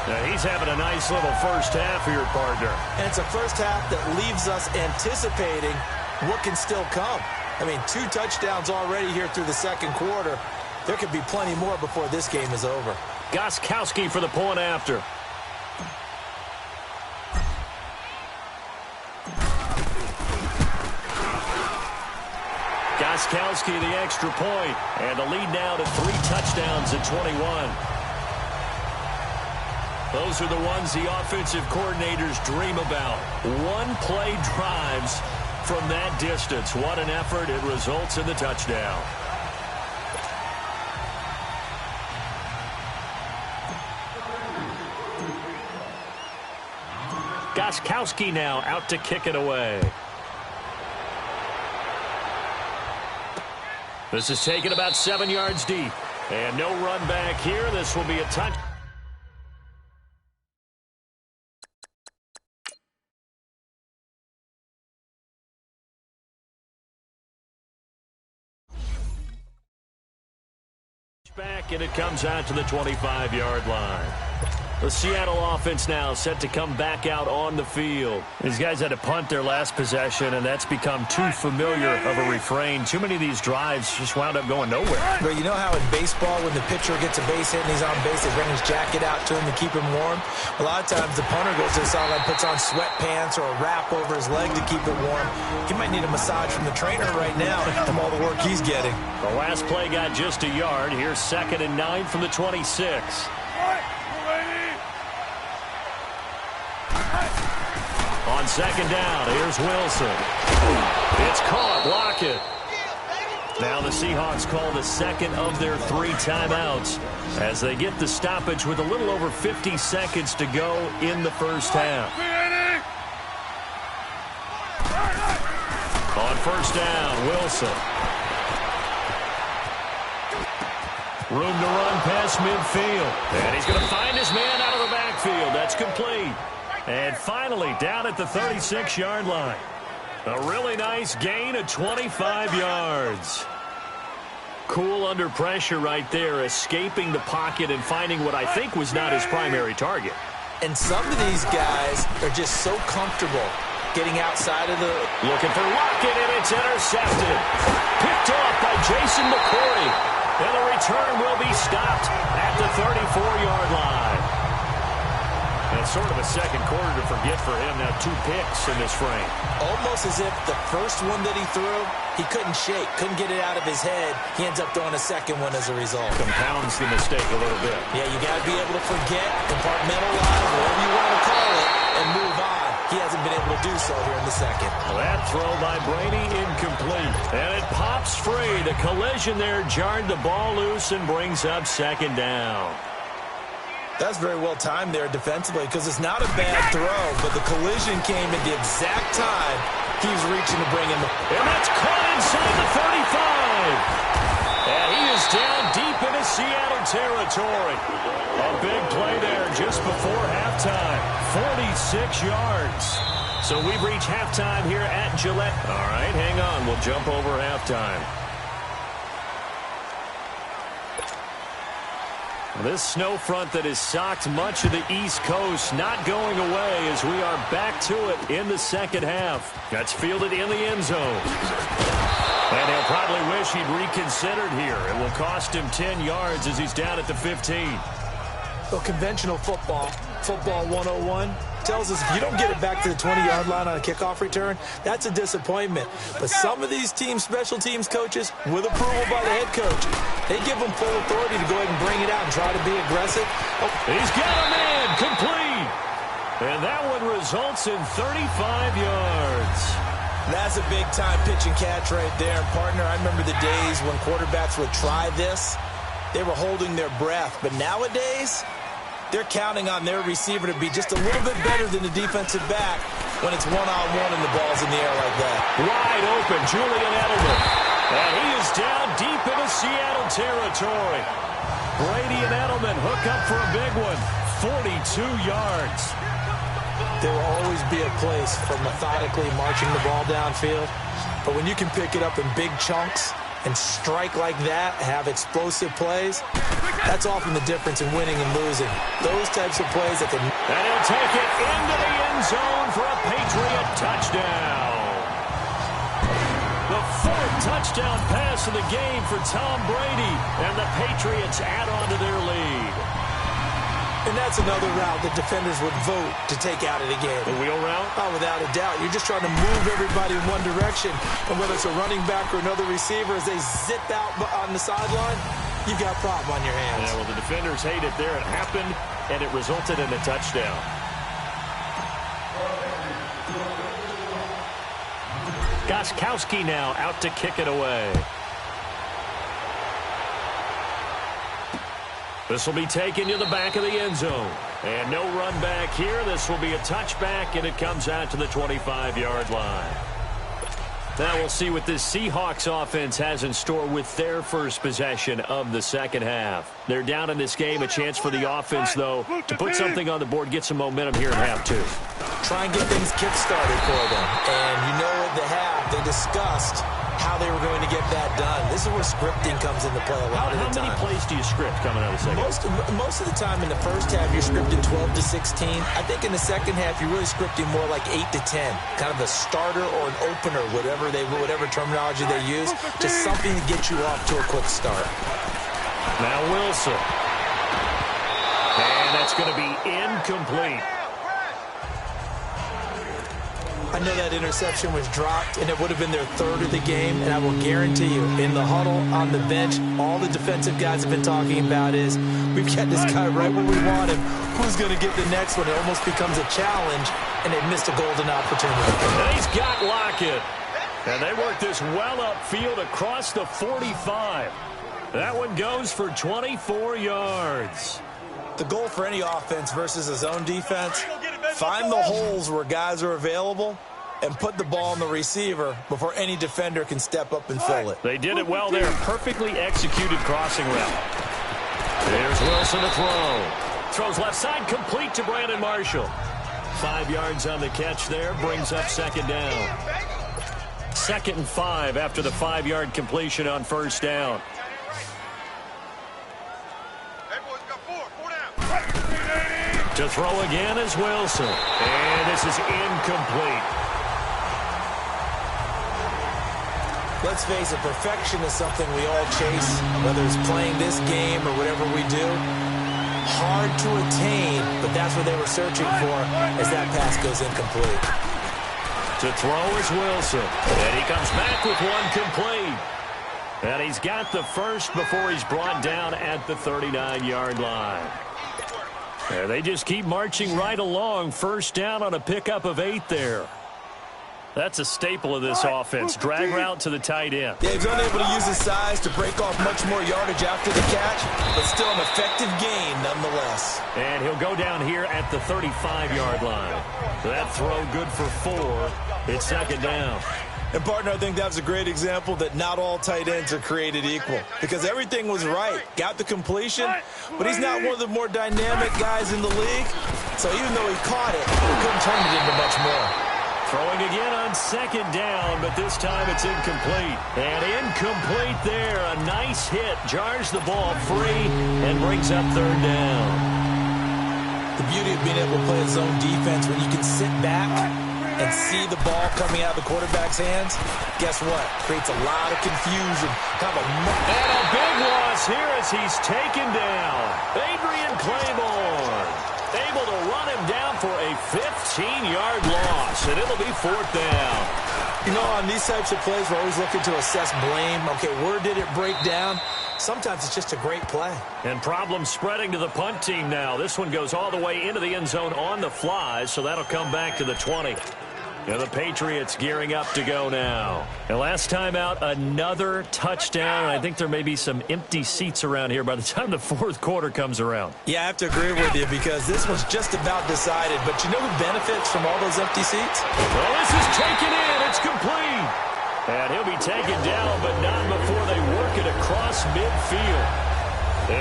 Now he's having a nice little first half here, partner. And it's a first half that leaves us anticipating what can still come. I mean, 2 touchdowns already here through the second quarter. There could be plenty more before this game is over. Gostkowski for the point after. Gostkowski the extra point, and the lead now to 3 touchdowns at 21. Those are the ones the offensive coordinators dream about. One-play drives from that distance. What an effort. It results in the touchdown. Gostkowski now out to kick it away. This is taken about 7 yards deep. And no run back here. This will be a touch. Back, and it comes out to the 25-yard line. The Seattle offense now set to come back out on the field. These guys had to punt their last possession, and that's become too familiar of a refrain. Too many of these drives just wound up going nowhere. But you know how in baseball, when the pitcher gets a base hit and he's on base, they bring his jacket out to him to keep him warm? A lot of times the punter goes to the sideline, puts on sweatpants or a wrap over his leg to keep it warm. He might need a massage from the trainer right now from all the work he's getting. The last play got just a yard. Here's 2nd and 9 from the 26. On 2nd down, here's Wilson. It's caught. Block it. Now the Seahawks call the second of their 3 timeouts as they get the stoppage with a little over 50 seconds to go in the first half. On 1st down, Wilson. Room to run past midfield. And he's going to find his man out of the backfield. That's complete. And finally, down at the 36-yard line. A really nice gain of 25 yards. Cool under pressure right there, escaping the pocket and finding what I think was not his primary target. And some of these guys are just so comfortable getting outside of the... Looking for Lockett, and it's intercepted. Picked off by Jason McCourty. And the return will be stopped at the 34-yard line. And it's sort of a second quarter to forget for him. Now 2 picks in this frame. Almost as if the first one that he threw, he couldn't shake, couldn't get it out of his head. He ends up throwing a second one as a result. Compounds the mistake a little bit. Yeah, you got to be able to forget, compartmentalize, whatever you want to call it, and move on. He hasn't been able to do so here in the second. That throw by Brady incomplete. And it pops free. The collision there jarred the ball loose and brings up 2nd down. That's very well timed there defensively because it's not a bad throw, but the collision came at the exact time he was reaching to bring him. And that's caught inside the 35. And he is down deep into Seattle territory. A big play there just before halftime. 46 yards. So we've reached halftime here at Gillette. All right, hang on. We'll jump over halftime. This snow front that has socked much of the East Coast not going away as we are back to it in the second half. That's fielded in the end zone. And he'll probably wish he'd reconsidered here. It will cost him 10 yards as he's down at the 15. Well, conventional football 101, tells us if you don't get it back to the 20-yard line on a kickoff return, that's a disappointment. But some of these special teams coaches, with approval by the head coach, they give them full authority to go ahead and bring it out and try to be aggressive. Oh. He's got a man complete. And that one results in 35 yards. That's a big-time pitch and catch right there. And, partner, I remember the days when quarterbacks would try this. They were holding their breath. But nowadays, they're counting on their receiver to be just a little bit better than the defensive back when it's one-on-one and the ball's in the air like that. Wide open, Julian Edelman. And he is down deep into Seattle territory. Brady and Edelman hook up for a big one. 42 yards. There will always be a place for methodically marching the ball downfield. But when you can pick it up in big chunks and strike like that, have explosive plays, that's often the difference in winning and losing. Those types of plays that can... And he'll take it into the end zone for a Patriot touchdown. The fourth touchdown pass of the game for Tom Brady. And the Patriots add on to their lead. And that's another route that defenders would vote to take out of the game. The wheel route? Oh, without a doubt. You're just trying to move everybody in one direction. And whether it's a running back or another receiver, as they zip out on the sideline, you've got a problem on your hands. Yeah, well, the defenders hate it there. It happened, and it resulted in a touchdown. Gostkowski now out to kick it away. This will be taken to the back of the end zone. And no run back here. This will be a touchback, and it comes out to the 25-yard line. Now we'll see what this Seahawks offense has in store with their first possession of the second half. They're down in this game. A chance for the offense, though, to put something on the board, get some momentum here in half two. Try and get things kick-started for them. And you know at the half, they discussed how they were going to get that done. This is where scripting comes into play a lot of the time. How many plays do you script coming out of the second half? Most of the time in the first half, you're scripting 12 to 16. I think in the second half, you're really scripting more like 8 to 10. Kind of a starter or an opener, whatever terminology they use. Just something to get you off to a quick start. Now Wilson. And that's going to be incomplete. I know that interception was dropped, and it would have been their third of the game, and I will guarantee you, in the huddle, on the bench, all the defensive guys have been talking about is, we've got this guy right where we want him. Who's going to get the next one? It almost becomes a challenge, and they missed a golden opportunity. And he's got Lockett. And they work this well upfield across the 45. That one goes for 24 yards. The goal for any offense versus a zone defense, find the holes where guys are available and put the ball on the receiver before any defender can step up and fill it. They did it well there. Perfectly executed crossing route. Here's Wilson to throw. Throws left side, complete to Brandon Marshall. 5 yards on the catch there, brings up second down. 2nd and 5 after the 5-yard completion on first down. To throw again is Wilson. And this is incomplete. Let's face it, perfection is something we all chase, whether it's playing this game or whatever we do. Hard to attain, but that's what they were searching for as that pass goes incomplete. To throw is Wilson. And he comes back with one complete. And he's got the first before he's brought down at the 39-yard line. And they just keep marching right along. First down on a pickup of 8 there. That's a staple of this offense. Drag route to the tight end. Yeah, he's unable to use his size to break off much more yardage after the catch, but still an effective gain nonetheless. And he'll go down here at the 35-yard line. That throw good for 4. It's second down. And, partner, I think that was a great example that not all tight ends are created equal, because everything was right. Got the completion, but he's not one of the more dynamic guys in the league. So even though he caught it, he couldn't turn it into much more. Throwing again on second down, but this time it's incomplete. And incomplete there. A nice hit. Jars the ball free and brings up third down. The beauty of being able to play a zone defense when you can sit back and see the ball coming out of the quarterback's hands, guess what? Creates a lot of confusion. And a big loss here as he's taken down. Adrian Claiborne. Able to run him down for a 15-yard loss, and it'll be 4th down. You know, on these types of plays, we're always looking to assess blame. Okay, where did it break down? Sometimes it's just a great play. And problems spreading to the punt team now. This one goes all the way into the end zone on the fly, so that'll come back to the 20. And the Patriots gearing up to go now. And last time out, another touchdown. I think there may be some empty seats around here by the time the fourth quarter comes around. Yeah, I have to agree with you because this one's just about decided. But you know who benefits from all those empty seats? Well, this is taken in. It's complete. And he'll be taken down, but not before they work it across midfield.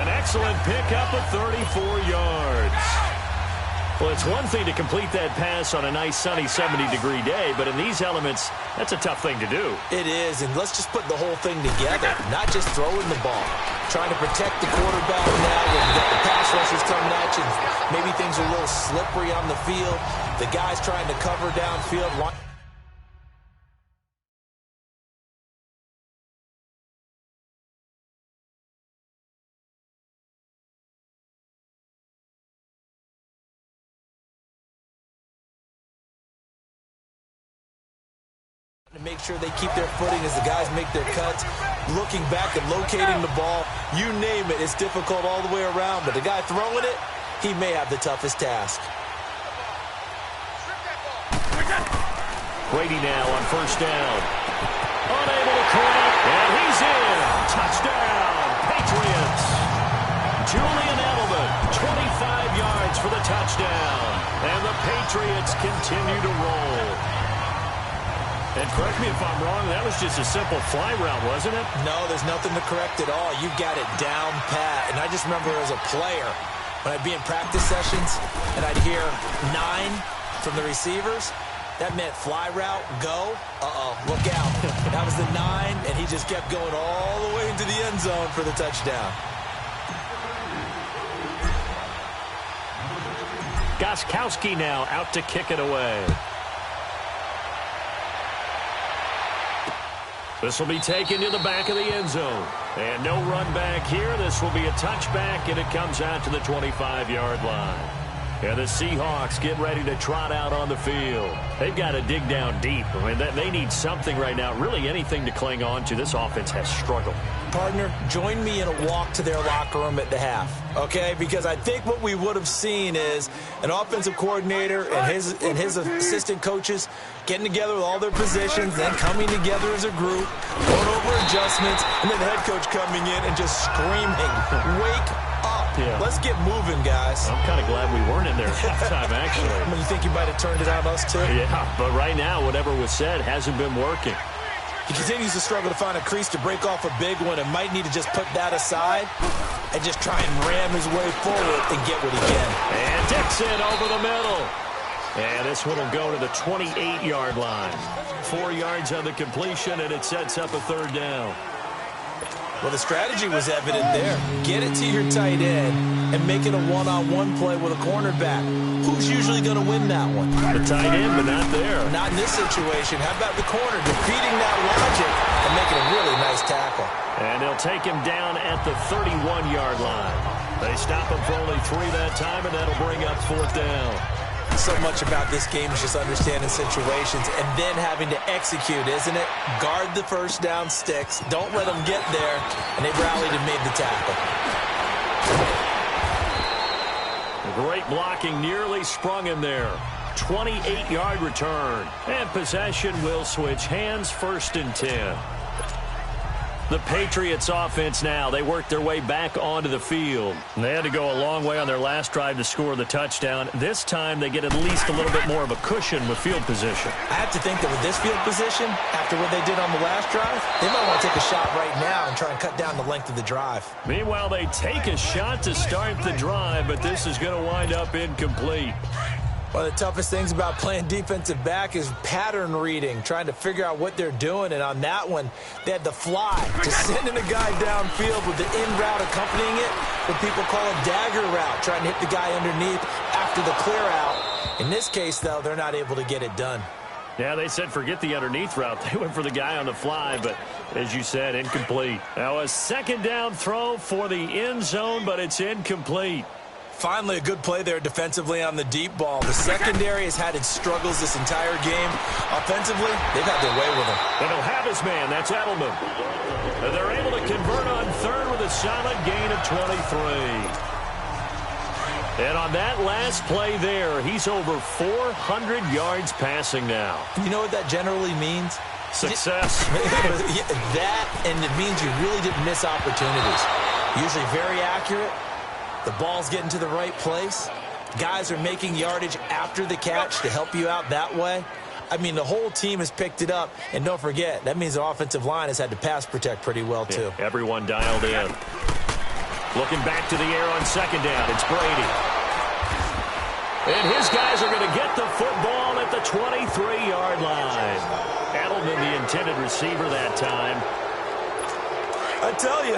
An excellent pickup of 34 yards. Well, it's one thing to complete that pass on a nice sunny 70-degree day, but in these elements, that's a tough thing to do. It is, and let's just put the whole thing together, not just throwing the ball. Trying to protect the quarterback now when you got the pass rushers coming at you. Maybe things are a little slippery on the field. The guy's trying to cover downfield. To make sure they keep their footing as the guys make their cuts, looking back and locating the ball. You name it, it's difficult all the way around, but the guy throwing it, he may have the toughest task. Brady now on first down. Unable to correct, and he's in. Touchdown, Patriots. Julian Edelman, 25 yards for the touchdown. And the Patriots continue to roll. And correct me if I'm wrong, that was just a simple fly route, wasn't it? No, there's nothing to correct at all. You got it down pat. And I just remember as a player, when I'd be in practice sessions and I'd hear 9 from the receivers, that meant fly route, go. Uh-oh, look out. That was the 9, and he just kept going all the way into the end zone for the touchdown. Gostkowski now out to kick it away. This will be taken to the back of the end zone. And no run back here. This will be a touchback, and it comes out to the 25-yard line. And the Seahawks get ready to trot out on the field. They've got to dig down deep. I mean, they need something right now, really anything to cling on to. This offense has struggled. Partner, join me in a walk to their locker room at the half, okay? Because I think what we would have seen is an offensive coordinator and his assistant coaches getting together with all their positions, then coming together as a group, going over adjustments, and then the head coach coming in and just screaming, wake up. Yeah. Let's get moving, guys. I'm kind of glad we weren't in there at halftime, actually. I mean, you think you might have turned it on us, too? Yeah, but right now, whatever was said hasn't been working. He continues to struggle to find a crease to break off a big one and might need to just put that aside and just try and ram his way forward and get what he can. And Dixon over the middle. And this one will go to the 28-yard line. 4 yards on the completion, and it sets up a third down. Well, the strategy was evident there. Get it to your tight end and make it a one-on-one play with a cornerback. Who's usually going to win that one? The tight end, but not there. Not in this situation. How about the corner defeating that logic and making a really nice tackle? And they'll take him down at the 31-yard line. They stop him for only 3 that time, and that'll bring up fourth down. So much about this game is just understanding situations and then having to execute, isn't it? Guard the first down sticks. Don't let them get there. And they rallied and made the tackle. Great blocking nearly sprung him there. 28-yard return. And possession will switch hands, 1st and 10. The Patriots offense now, they work their way back onto the field. And they had to go a long way on their last drive to score the touchdown. This time they get at least a little bit more of a cushion with field position. I have to think that with this field position, after what they did on the last drive, they might want to take a shot right now and try and cut down the length of the drive. Meanwhile, they take a shot to start the drive, but this is going to wind up incomplete. One of the toughest things about playing defensive back is pattern reading, trying to figure out what they're doing. And on that one, they had the fly to sending a guy downfield with the in route accompanying it, what people call a dagger route, trying to hit the guy underneath after the clear out. In this case, though, they're not able to get it done. Yeah, they said forget the underneath route. They went for the guy on the fly, but as you said, incomplete. Now a second down throw for the end zone, but it's incomplete. Finally, a good play there defensively on the deep ball. The secondary has had its struggles this entire game. Offensively, they've had their way with him. And he'll have his man. That's Edelman. And they're able to convert on third with a solid gain of 23. And on that last play there, he's over 400 yards passing now. You know what that generally means? Success. That, and it means you really didn't miss opportunities. Usually very accurate. The ball's getting to the right place. Guys are making yardage after the catch to help you out that way. I mean, the whole team has picked it up. And don't forget, that means the offensive line has had to pass protect pretty well, too. Yeah, everyone dialed in. Looking back to the air on second down. It's Brady. And his guys are going to get the football at the 23-yard line. Edelman, the intended receiver that time. I tell you,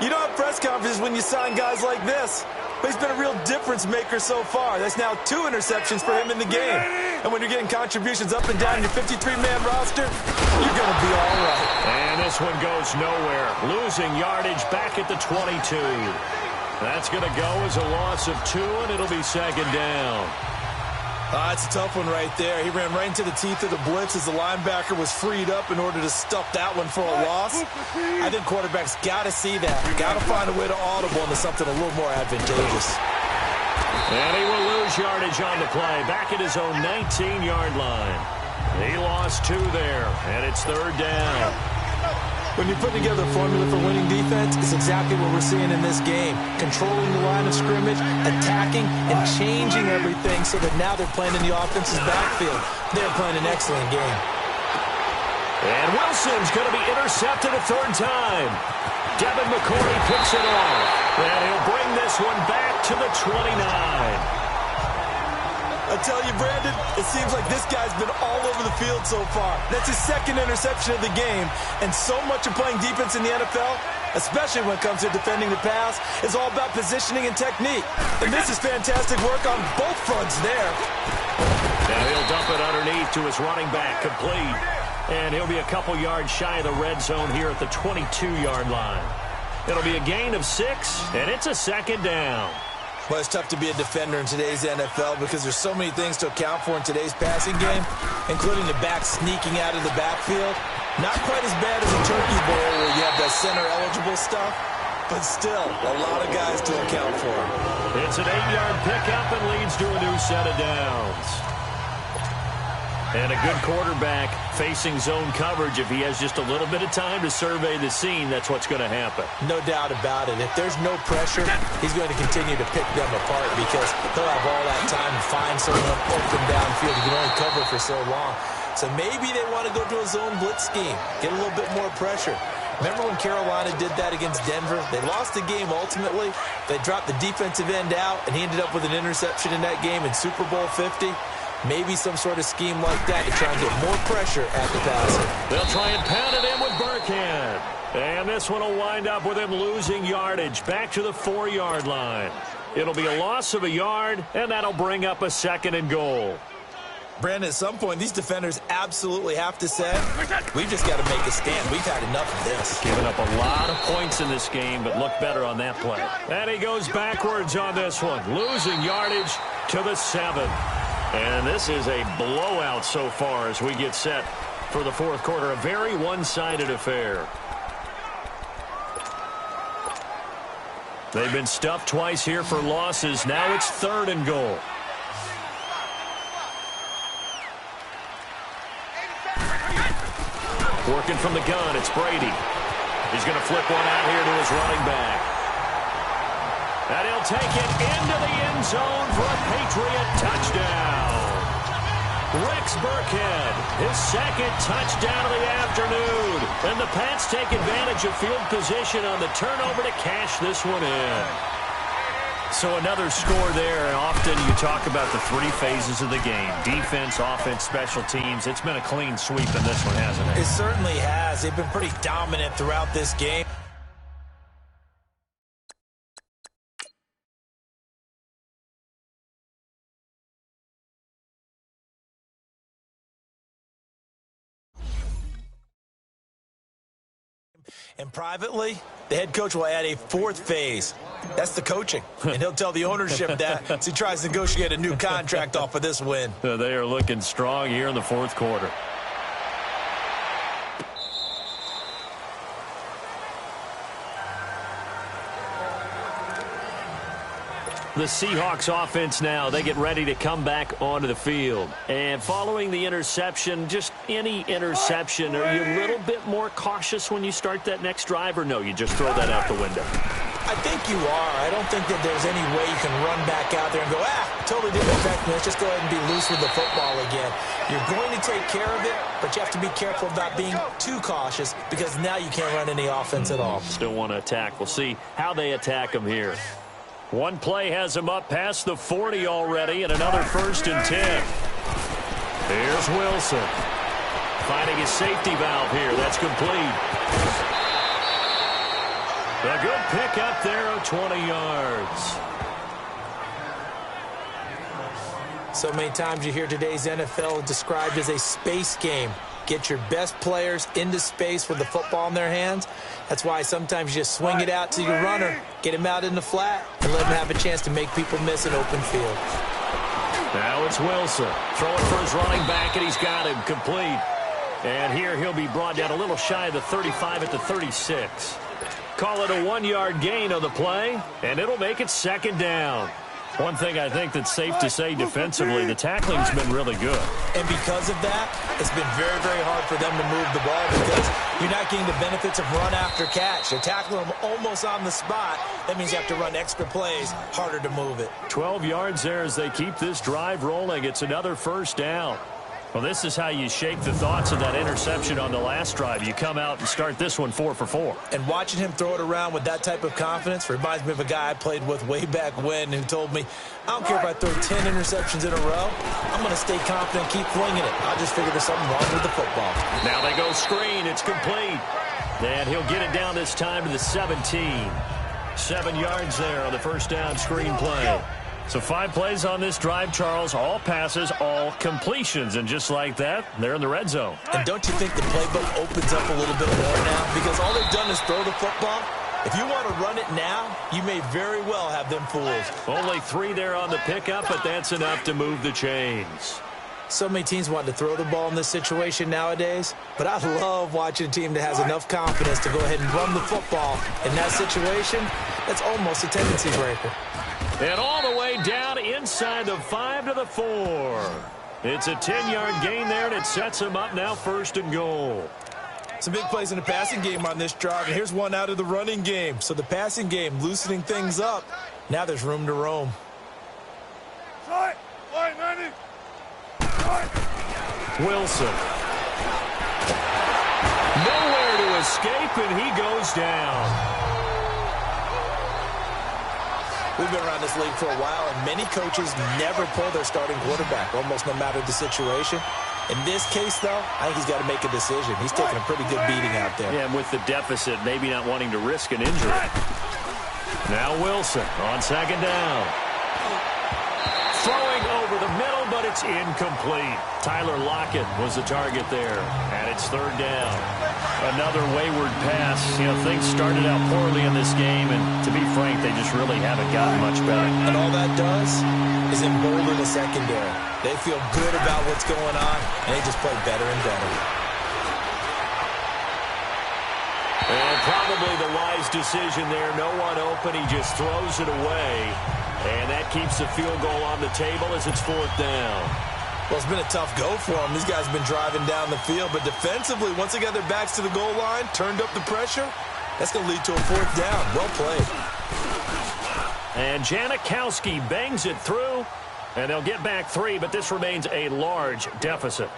you don't have press conferences when you sign guys like this. But he's been a real difference maker so far. That's now 2 interceptions for him in the game. And when you're getting contributions up and down your 53-man roster, you're going to be all right. And this one goes nowhere. Losing yardage back at the 22. That's going to go as a loss of 2, and it'll be second down. That's a tough one right there. He ran right into the teeth of the blitz as the linebacker was freed up in order to stuff that one for a loss. I think quarterbacks got to see that. Got to find a way to audible into something a little more advantageous. And he will lose yardage on the play. Back at his own 19-yard line. He lost 2 there, and it's third down. When you put together a formula for winning defense, it's exactly what we're seeing in this game. Controlling the line of scrimmage, attacking, and changing everything so that now they're playing in the offense's backfield. They're playing an excellent game. And Wilson's going to be intercepted a third time. Devin McCourty picks it off. And he'll bring this one back to the 29. I tell you, Brandon, it seems like this guy's been all over the field so far. That's his second interception of the game. And so much of playing defense in the NFL, especially when it comes to defending the pass, is all about positioning and technique. And this is fantastic work on both fronts there. Now he'll dump it underneath to his running back, complete. And he'll be a couple yards shy of the red zone here at the 22-yard line. It'll be a gain of 6, and it's a second down. Well, it's tough to be a defender in today's NFL because there's so many things to account for in today's passing game, including the back sneaking out of the backfield. Not quite as bad as a turkey bowl where you have that center-eligible stuff, but still, a lot of guys to account for. It's an 8-yard pickup and leads to a new set of downs. And a good quarterback facing zone coverage. If he has just a little bit of time to survey the scene, that's what's going to happen. No doubt about it. If there's no pressure, he's going to continue to pick them apart because he'll have all that time to find someone open downfield. He can only cover for so long. So maybe they want to go to a zone blitz scheme, get a little bit more pressure. Remember when Carolina did that against Denver? They lost the game ultimately. They dropped the defensive end out, and he ended up with an interception in that game in Super Bowl 50. Maybe some sort of scheme like that to try and get more pressure at the passer. They'll try and pound it in with Burkhead. And this one will wind up with him losing yardage back to the 4-yard line. It'll be a loss of a yard, and that'll bring up a second and goal. Brandon, at some point, these defenders absolutely have to say, we've just got to make a stand. We've had enough of this. Giving up a lot of points in this game, but look better on that play. And he goes backwards on this one, losing yardage to the 7. And this is a blowout so far as we get set for the fourth quarter. A very one-sided affair. They've been stuffed twice here for losses. Now it's third and goal. Working from the gun, it's Brady. He's going to flip one out here to his running back. And he'll take it into the end zone for a Patriot touchdown. Rex Burkhead, his second touchdown of the afternoon. And the Pats take advantage of field position on the turnover to cash this one in. So another score there, and often you talk about the 3 phases of the game. Defense, offense, special teams. It's been a clean sweep in this one, hasn't it? It certainly has. They've been pretty dominant throughout this game. And privately, the head coach will add a fourth phase. That's the coaching. And he'll tell the ownership that as he tries to negotiate a new contract off of this win. They are looking strong here in the fourth quarter. The Seahawks offense now, they get ready to come back onto the field. And following the interception, just any interception, are you a little bit more cautious when you start that next drive, or no, you just throw that out the window? I think you are. I don't think that there's any way you can run back out there and go, totally didn't affect me. Let's just go ahead and be loose with the football again. You're going to take care of it, but you have to be careful about being too cautious because now you can't run any offense at all. Still want to attack. We'll see how they attack them here. One play has him up past the 40 already, and another 1st and 10. Here's Wilson. Finding his safety valve here. That's complete. A good pick up there of 20 yards. So many times you hear today's NFL described as a space game. Get your best players into space with the football in their hands. That's why sometimes you just swing it out to your runner, get him out in the flat, and let him have a chance to make people miss an open field. Now it's Wilson. Throwing for his running back, and he's got him complete. And here he'll be brought down a little shy of the 35 at the 36. Call it a 1-yard gain on the play, and it'll make it 2nd down. One thing I think that's safe to say defensively, the tackling's been really good. And because of that, it's been very, very hard for them to move the ball because you're not getting the benefits of run after catch. You're tackling them almost on the spot. That means you have to run extra plays, harder to move it. 12 yards there as they keep this drive rolling. It's another 1st down. Well, this is how you shake the thoughts of that interception on the last drive. You come out and start this one 4 for 4. And watching him throw it around with that type of confidence reminds me of a guy I played with way back when who told me, I don't care if I throw 10 interceptions in a row. I'm going to stay confident, keep flinging it. I'll just figure there's something wrong with the football. Now they go screen. It's complete. And he'll get it down this time to the 17. 7 yards there on the 1st down screen play. So 5 plays on this drive, Charles. All passes, all completions. And just like that, they're in the red zone. And don't you think the playbook opens up a little bit more now? Because all they've done is throw the football. If you want to run it now, you may very well have them fooled. Only 3 there on the pickup, but that's enough to move the chains. So many teams want to throw the ball in this situation nowadays, but I love watching a team that has enough confidence to go ahead and run the football. In that situation, that's almost a tendency breaker. And all the way down inside the 5 to the 4. It's a 10-yard gain there, and it sets him up now 1st and goal. Some big plays in the passing game on this drive, and here's one out of the running game. So the passing game loosening things up. Now there's room to roam. Wilson. Nowhere to escape, and he goes down. We've been around this league for a while, and many coaches never pull their starting quarterback, almost no matter the situation. In this case, though, I think he's got to make a decision. He's taking a pretty good beating out there. Yeah, and with the deficit, maybe not wanting to risk an injury. Now Wilson on 2nd down. Throwing over the middle, but it's incomplete. Tyler Lockett was the target there, and it's 3rd down. Another wayward pass. You know, things started out poorly in this game, and to be frank, they just really haven't gotten much better. And all that does is embolden the secondary. They feel good about what's going on, and they just play better and better. And probably the wise decision there. No one open. He just throws it away. And that keeps the field goal on the table as it's 4th down. Well, it's been a tough go for them. These guys have been driving down the field. But defensively, once they got their backs to the goal line, turned up the pressure, that's going to lead to a 4th down. Well played. And Janikowski bangs it through. And they'll get back 3, but this remains a large deficit.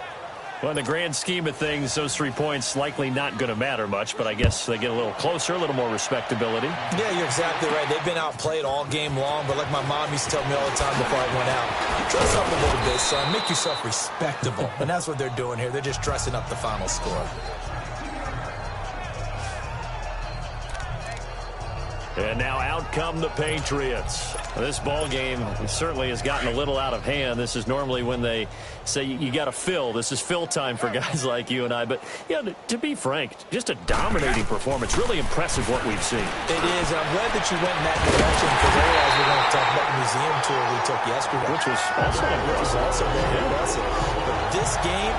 Well, in the grand scheme of things, those 3 points likely not going to matter much, but I guess they get a little closer, a little more respectability. Yeah, you're exactly right. They've been outplayed all game long, but like my mom used to tell me all the time before I went out, dress up a little bit, son. Make yourself respectable. And that's what they're doing here. They're just dressing up the final score. And now out come the Patriots. This ball game certainly has gotten a little out of hand. This is normally when they say you got to fill. This is fill time for guys like you and I. But, yeah, to be frank, just a dominating performance. Really impressive what we've seen. It is, and I'm glad that you went in that direction because otherwise we're going to talk about the museum tour we took yesterday. Which was also very impressive. But this game,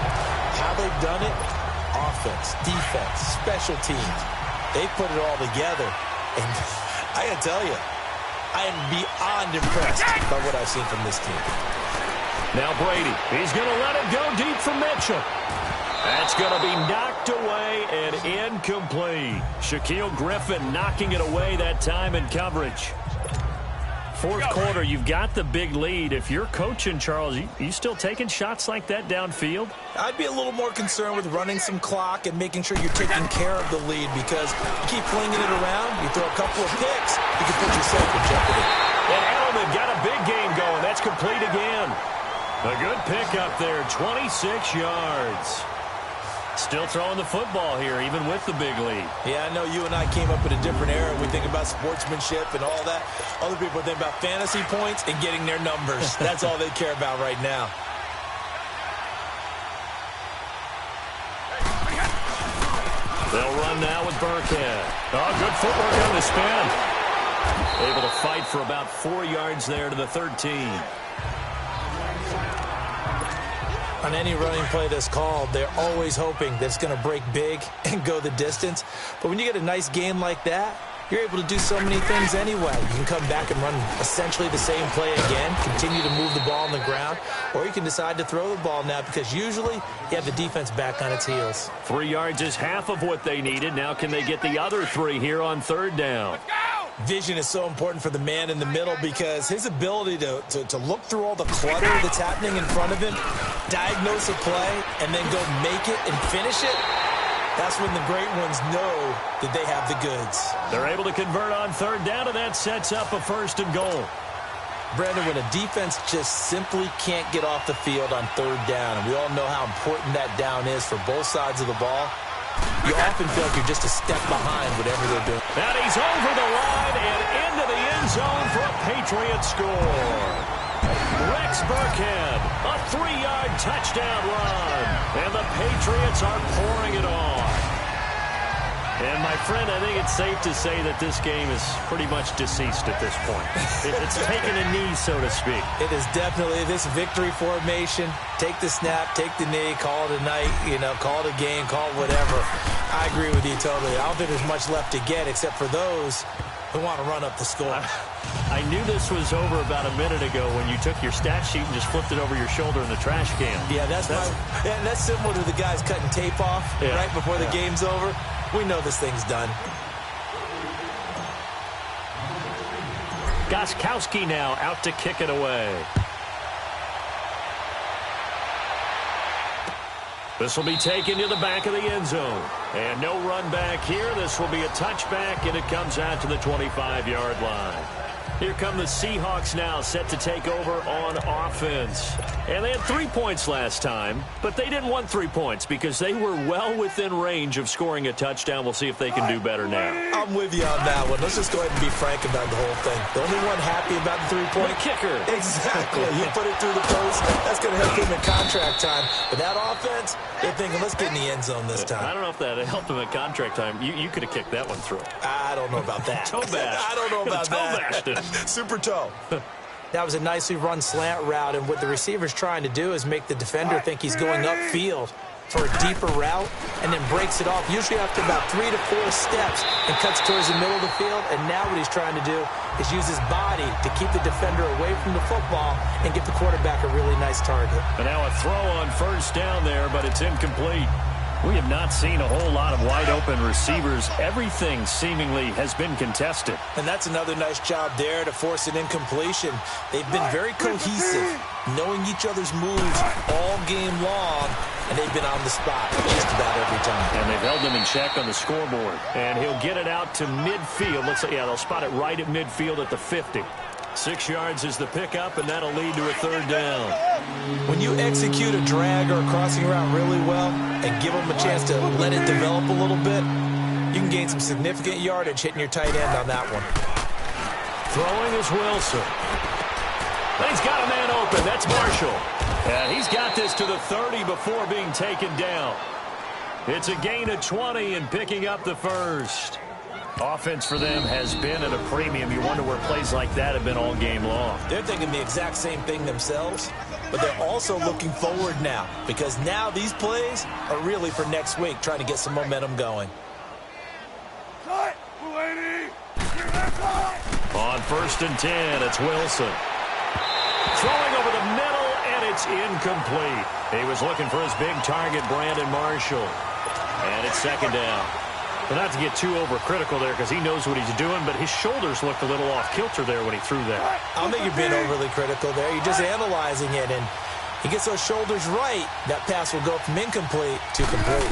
how they've done it, offense, defense, special teams, they put it all together. And I got to tell you, I am beyond impressed by what I've seen from this team. Now Brady, he's going to let it go deep for Mitchell. That's going to be knocked away and incomplete. Shaquille Griffin knocking it away that time in coverage. Fourth quarter, you've got the big lead. If you're coaching, Charles, you still taking shots like that downfield? I'd be a little more concerned with running some clock and making sure you're taking care of the lead because you keep flinging it around, you throw a couple of picks, you can put yourself in jeopardy. And Edelman got a big game going. That's complete again. A good pickup there, 26 yards. Still throwing the football here, even with the big lead. Yeah, I know you and I came up in a different era. We think about sportsmanship and all that. Other people think about fantasy points and getting their numbers. That's all they care about right now. They'll run now with Burkhead. Oh, good footwork on the spin. Able to fight for about 4 yards there to the 13. On any running play that's called, they're always hoping that it's going to break big and go the distance. But when you get a nice game like that, you're able to do so many things anyway. You can come back and run essentially the same play again, continue to move the ball on the ground, or you can decide to throw the ball now because usually you have the defense back on its heels. 3 yards is half of what they needed. Now can they get the other 3 here on third down? Vision is so important for the man in the middle because his ability to look through all the clutter that's happening in front of him, diagnose a play, and then go make it and finish it, that's when the great ones know that they have the goods. They're able to convert on third down, and that sets up a 1st and goal. Brandon, when a defense just simply can't get off the field on third down, and we all know how important that down is for both sides of the ball, you often feel like you're just a step behind whatever they're doing. And he's over the line and into the end zone for a Patriot score. Rex Burkhead, a 3-yard touchdown run. And the Patriots are pouring it on. And, my friend, I think it's safe to say that this game is pretty much deceased at this point. It's taken a knee, so to speak. It is definitely this victory formation. Take the snap, take the knee, call it a night, call it a game, call it whatever. I agree with you totally. I don't think there's much left to get except for those who want to run up the score. I knew this was over about a minute ago when you took your stat sheet and just flipped it over your shoulder in the trash can. Yeah, that's similar to the guys cutting tape off right before the game's over. We know this thing's done. Gostkowski now out to kick it away. This will be taken to the back of the end zone. And no run back here. This will be a touchback, and it comes out to the 25-yard line. Here come the Seahawks now, set to take over on offense. And they had 3 points last time, but they didn't want 3 points because they were well within range of scoring a touchdown. We'll see if they can do better now. I'm with you on that one. Let's just go ahead and be frank about the whole thing. The only one happy about the 3-point kicker. Exactly. You put it through the post. That's going to help him in contract time. But that offense, they're thinking, let's get in the end zone this time. I don't know if that helped him at contract time. You could have kicked that one through. I don't know about that. Toe bash. I don't know about that. Toe bashed it. Super toe. That was a nicely run slant route, and what the receiver's trying to do is make the defender think he's going upfield for a deeper route and then breaks it off, usually after about 3 to 4 steps, and cuts towards the middle of the field. And now what he's trying to do is use his body to keep the defender away from the football and give the quarterback a really nice target. And now a throw on 1st down there, but it's incomplete. We have not seen a whole lot of wide-open receivers. Everything seemingly has been contested. And that's another nice job there to force an incompletion. They've been very cohesive, knowing each other's moves all game long, and they've been on the spot just about every time. And they've held them in check on the scoreboard. And he'll get it out to midfield. Looks like, they'll spot it right at midfield at the 50. 6 yards is the pickup, and that'll lead to a 3rd down. When you execute a drag or a crossing route really well and give them a chance to let it develop a little bit, you can gain some significant yardage hitting your tight end on that one. Throwing is Wilson. He's got a man open. That's Marshall. And he's got this to the 30 before being taken down. It's a gain of 20 and picking up the first. Offense for them has been at a premium. You wonder where plays like that have been all game long. They're thinking the exact same thing themselves, but they're also looking forward now because now these plays are really for next week, trying to get some momentum going. On 1st and 10, it's Wilson. Throwing over the middle, and it's incomplete. He was looking for his big target, Brandon Marshall. And it's 2nd down. But not to get too overcritical there because he knows what he's doing, but his shoulders looked a little off-kilter there when he threw that. I don't think you're being overly critical there. You're just analyzing it, and he gets those shoulders right. That pass will go from incomplete to complete.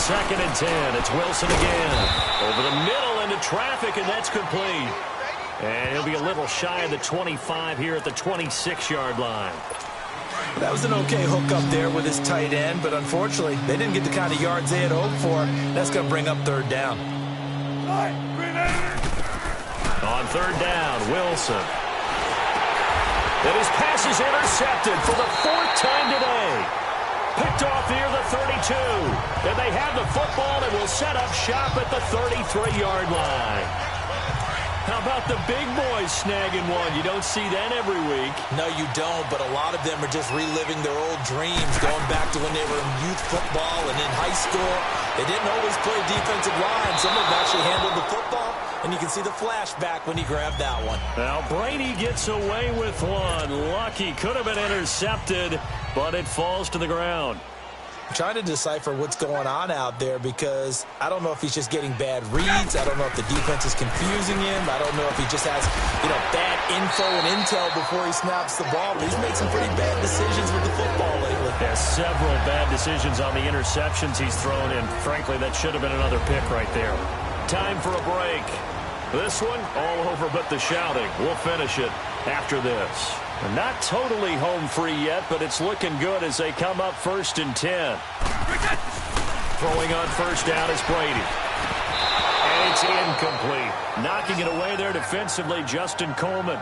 2nd and 10. It's Wilson again. Over the middle into traffic, and that's complete. And he'll be a little shy of the 25 here at the 26-yard line. That was an okay hook up there with his tight end, but unfortunately, they didn't get the kind of yards they had hoped for. That's going to bring up 3rd down. On 3rd down, Wilson. And his pass is intercepted for the 4th time today. Picked off near the 32. And they have the football and will set up shop at the 33-yard line. How about the big boys snagging one? You don't see that every week. No, you don't, but a lot of them are just reliving their old dreams, going back to when they were in youth football and in high school. They didn't always play defensive line. Some of them actually handled the football, and you can see the flashback when he grabbed that one. Now, Brady gets away with one. Lucky, could have been intercepted, but it falls to the ground. Trying to decipher what's going on out there because I don't know if he's just getting bad reads. I don't know if the defense is confusing him. I don't know if he just has, bad info and intel before he snaps the ball. But he's made some pretty bad decisions with the football lately. There's several bad decisions on the interceptions he's thrown in. Frankly, that should have been another pick right there. Time for a break. This one, all over but the shouting. We'll finish it after this. Not totally home free yet, but it's looking good as they come up 1st and 10. Throwing on 1st down is Brady. And it's incomplete. Knocking it away there defensively, Justin Coleman.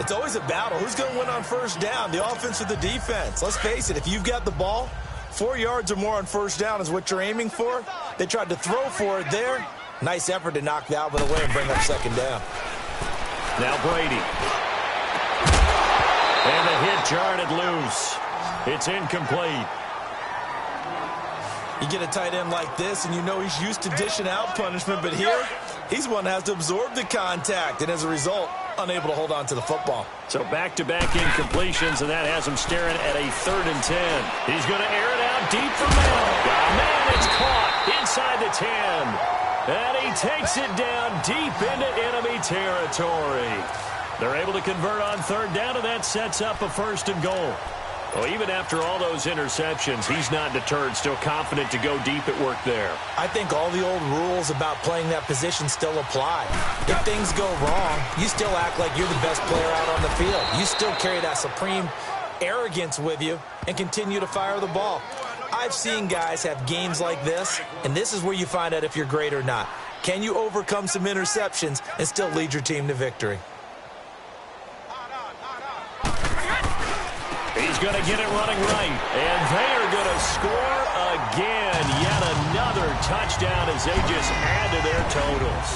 It's always a battle. Who's going to win on 1st down, the offense or the defense? Let's face it, if you've got the ball, 4 yards or more on 1st down is what you're aiming for. They tried to throw for it there. Nice effort to knock that one away and bring up 2nd down. Now Brady. And the hit jarred it loose. It's incomplete. You get a tight end like this, and you know he's used to dishing out punishment, but here, he's one that has to absorb the contact, and as a result, unable to hold on to the football. So back-to-back incompletions, and that has him staring at a 3rd and 10. He's going to air it out deep for Mann. Man, it's caught inside the 10. And he takes it down deep into enemy territory. They're able to convert on 3rd down, and that sets up a 1st and goal. Well, even after all those interceptions, he's not deterred, still confident to go deep at work there. I think all the old rules about playing that position still apply. If things go wrong, you still act like you're the best player out on the field. You still carry that supreme arrogance with you and continue to fire the ball. I've seen guys have games like this, and this is where you find out if you're great or not. Can you overcome some interceptions and still lead your team to victory? He's going to get it running right, and they are going to score again. Yet another touchdown as they just add to their totals.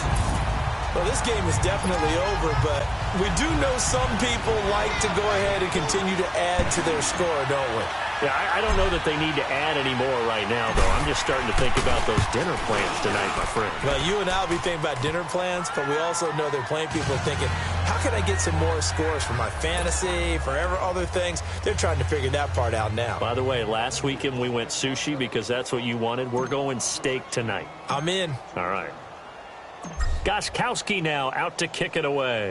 Well, this game is definitely over, but we do know some people like to go ahead and continue to add to their score, don't we? Yeah, I don't know that they need to add any more right now, though. I'm just starting to think about those dinner plans tonight, my friend. Well, you and I will be thinking about dinner plans, but we also know they're playing people are thinking, how can I get some more scores for my fantasy, for other things? They're trying to figure that part out now. By the way, last weekend we went sushi because that's what you wanted. We're going steak tonight. I'm in. All right. Gostkowski now out to kick it away.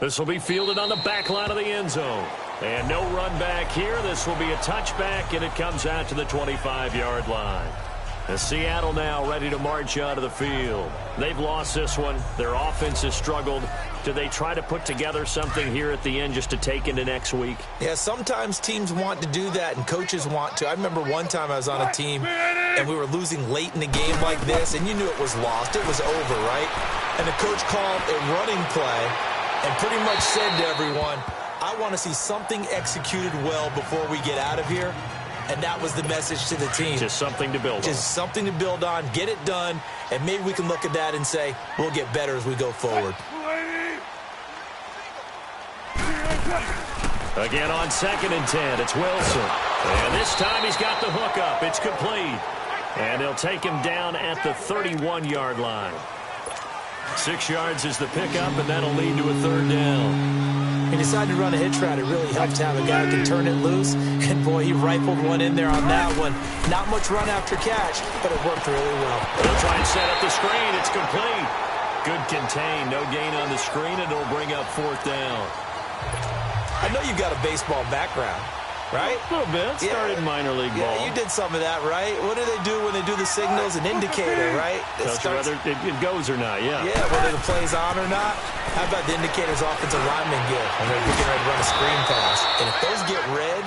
This will be fielded on the back line of the end zone. And no run back here. This will be a touchback, and it comes out to the 25-yard line. And Seattle now ready to march out of the field. They've lost this one. Their offense has struggled. Do they try to put together something here at the end just to take into next week? Yeah, sometimes teams want to do that and coaches want to. I remember one time I was on a team and we were losing late in the game like this, and you knew it was lost. It was over, right? And the coach called a running play and pretty much said to everyone, I want to see something executed well before we get out of here. And that was the message to the team. Just something to build on. Just something to build on, get it done, and maybe we can look at that and say, we'll get better as we go forward. Again on 2nd and 10, it's Wilson. And this time he's got the hook up. It's complete. And they'll take him down at the 31-yard line. 6 yards is the pickup, and that'll lead to a 3rd down. He decided to run a hitch route. It really helped to have a guy who can turn it loose. And, boy, he rifled one in there on that one. Not much run after catch, but it worked really well. They'll try and set up the screen. It's complete. Good contain. No gain on the screen, and it'll bring up 4th down. I know you've got a baseball background, right? A little bit. Started minor league ball. Yeah, you did some of that, right? What do they do when they do the signals? An indicator, right? Tells you whether it goes or not, yeah. Yeah, whether the play's on or not. How about the indicators offensive linemen get when they're getting ready to run a screen pass? And if those get red,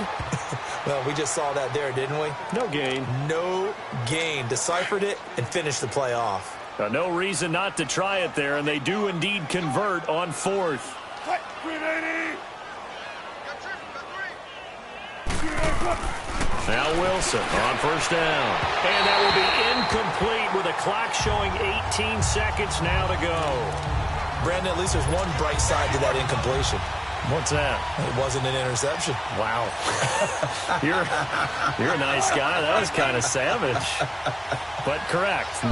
well, we just saw that there, didn't we? No gain. No gain. Deciphered it and finished the play off. No reason not to try it there, and they do indeed convert on 4th. Now Wilson on 1st down. And that will be incomplete with a clock showing 18 seconds now to go. Brandon, at least there's one bright side to that incompletion. What's that? It wasn't an interception. Wow. You're a nice guy. That was kind of savage. But correct.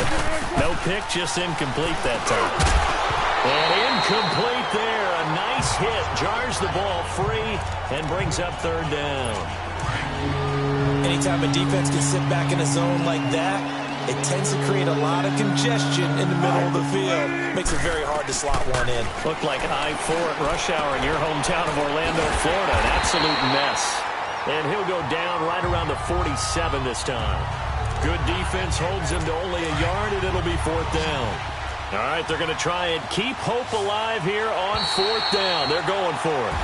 No pick, just incomplete that time. And incomplete there. A nice hit. Jars the ball free and brings up 3rd down. Anytime a defense can sit back in a zone like that, it tends to create a lot of congestion in the middle of the field. Makes it very hard to slot one in. Looked like I-4 at rush hour in your hometown of Orlando, Florida. An absolute mess. And he'll go down right around the 47 this time. Good defense holds him to only a yard, and it'll be 4th down. All right, they're going to try and keep hope alive here on 4th down. They're going for it.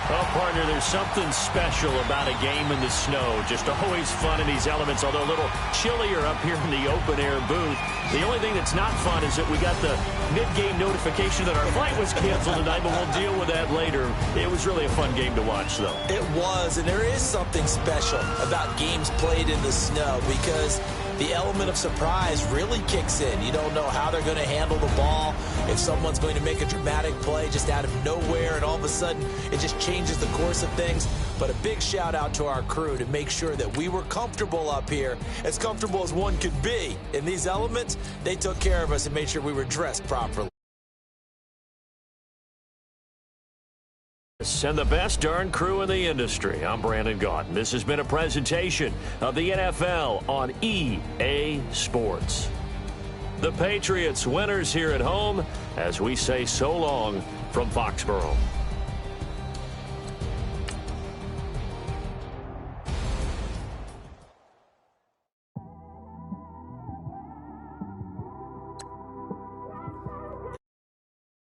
Well, partner, there's something special about a game in the snow. Just always fun in these elements, although a little chillier up here in the open-air booth. The only thing that's not fun is that we got the mid-game notification that our flight was canceled tonight, but we'll deal with that later. It was really a fun game to watch, though. It was, and there is something special about games played in the snow because the element of surprise really kicks in. You don't know how they're going to handle the ball, if someone's going to make a dramatic play just out of nowhere, and all of a sudden it just changes the course of things. But a big shout out to our crew to make sure that we were comfortable up here, as comfortable as one could be. In these elements, they took care of us and made sure we were dressed properly. And the best darn crew in the industry. I'm Brandon Gaudin. This has been a presentation of the NFL on EA Sports. The Patriots winners here at home as we say so long from Foxborough.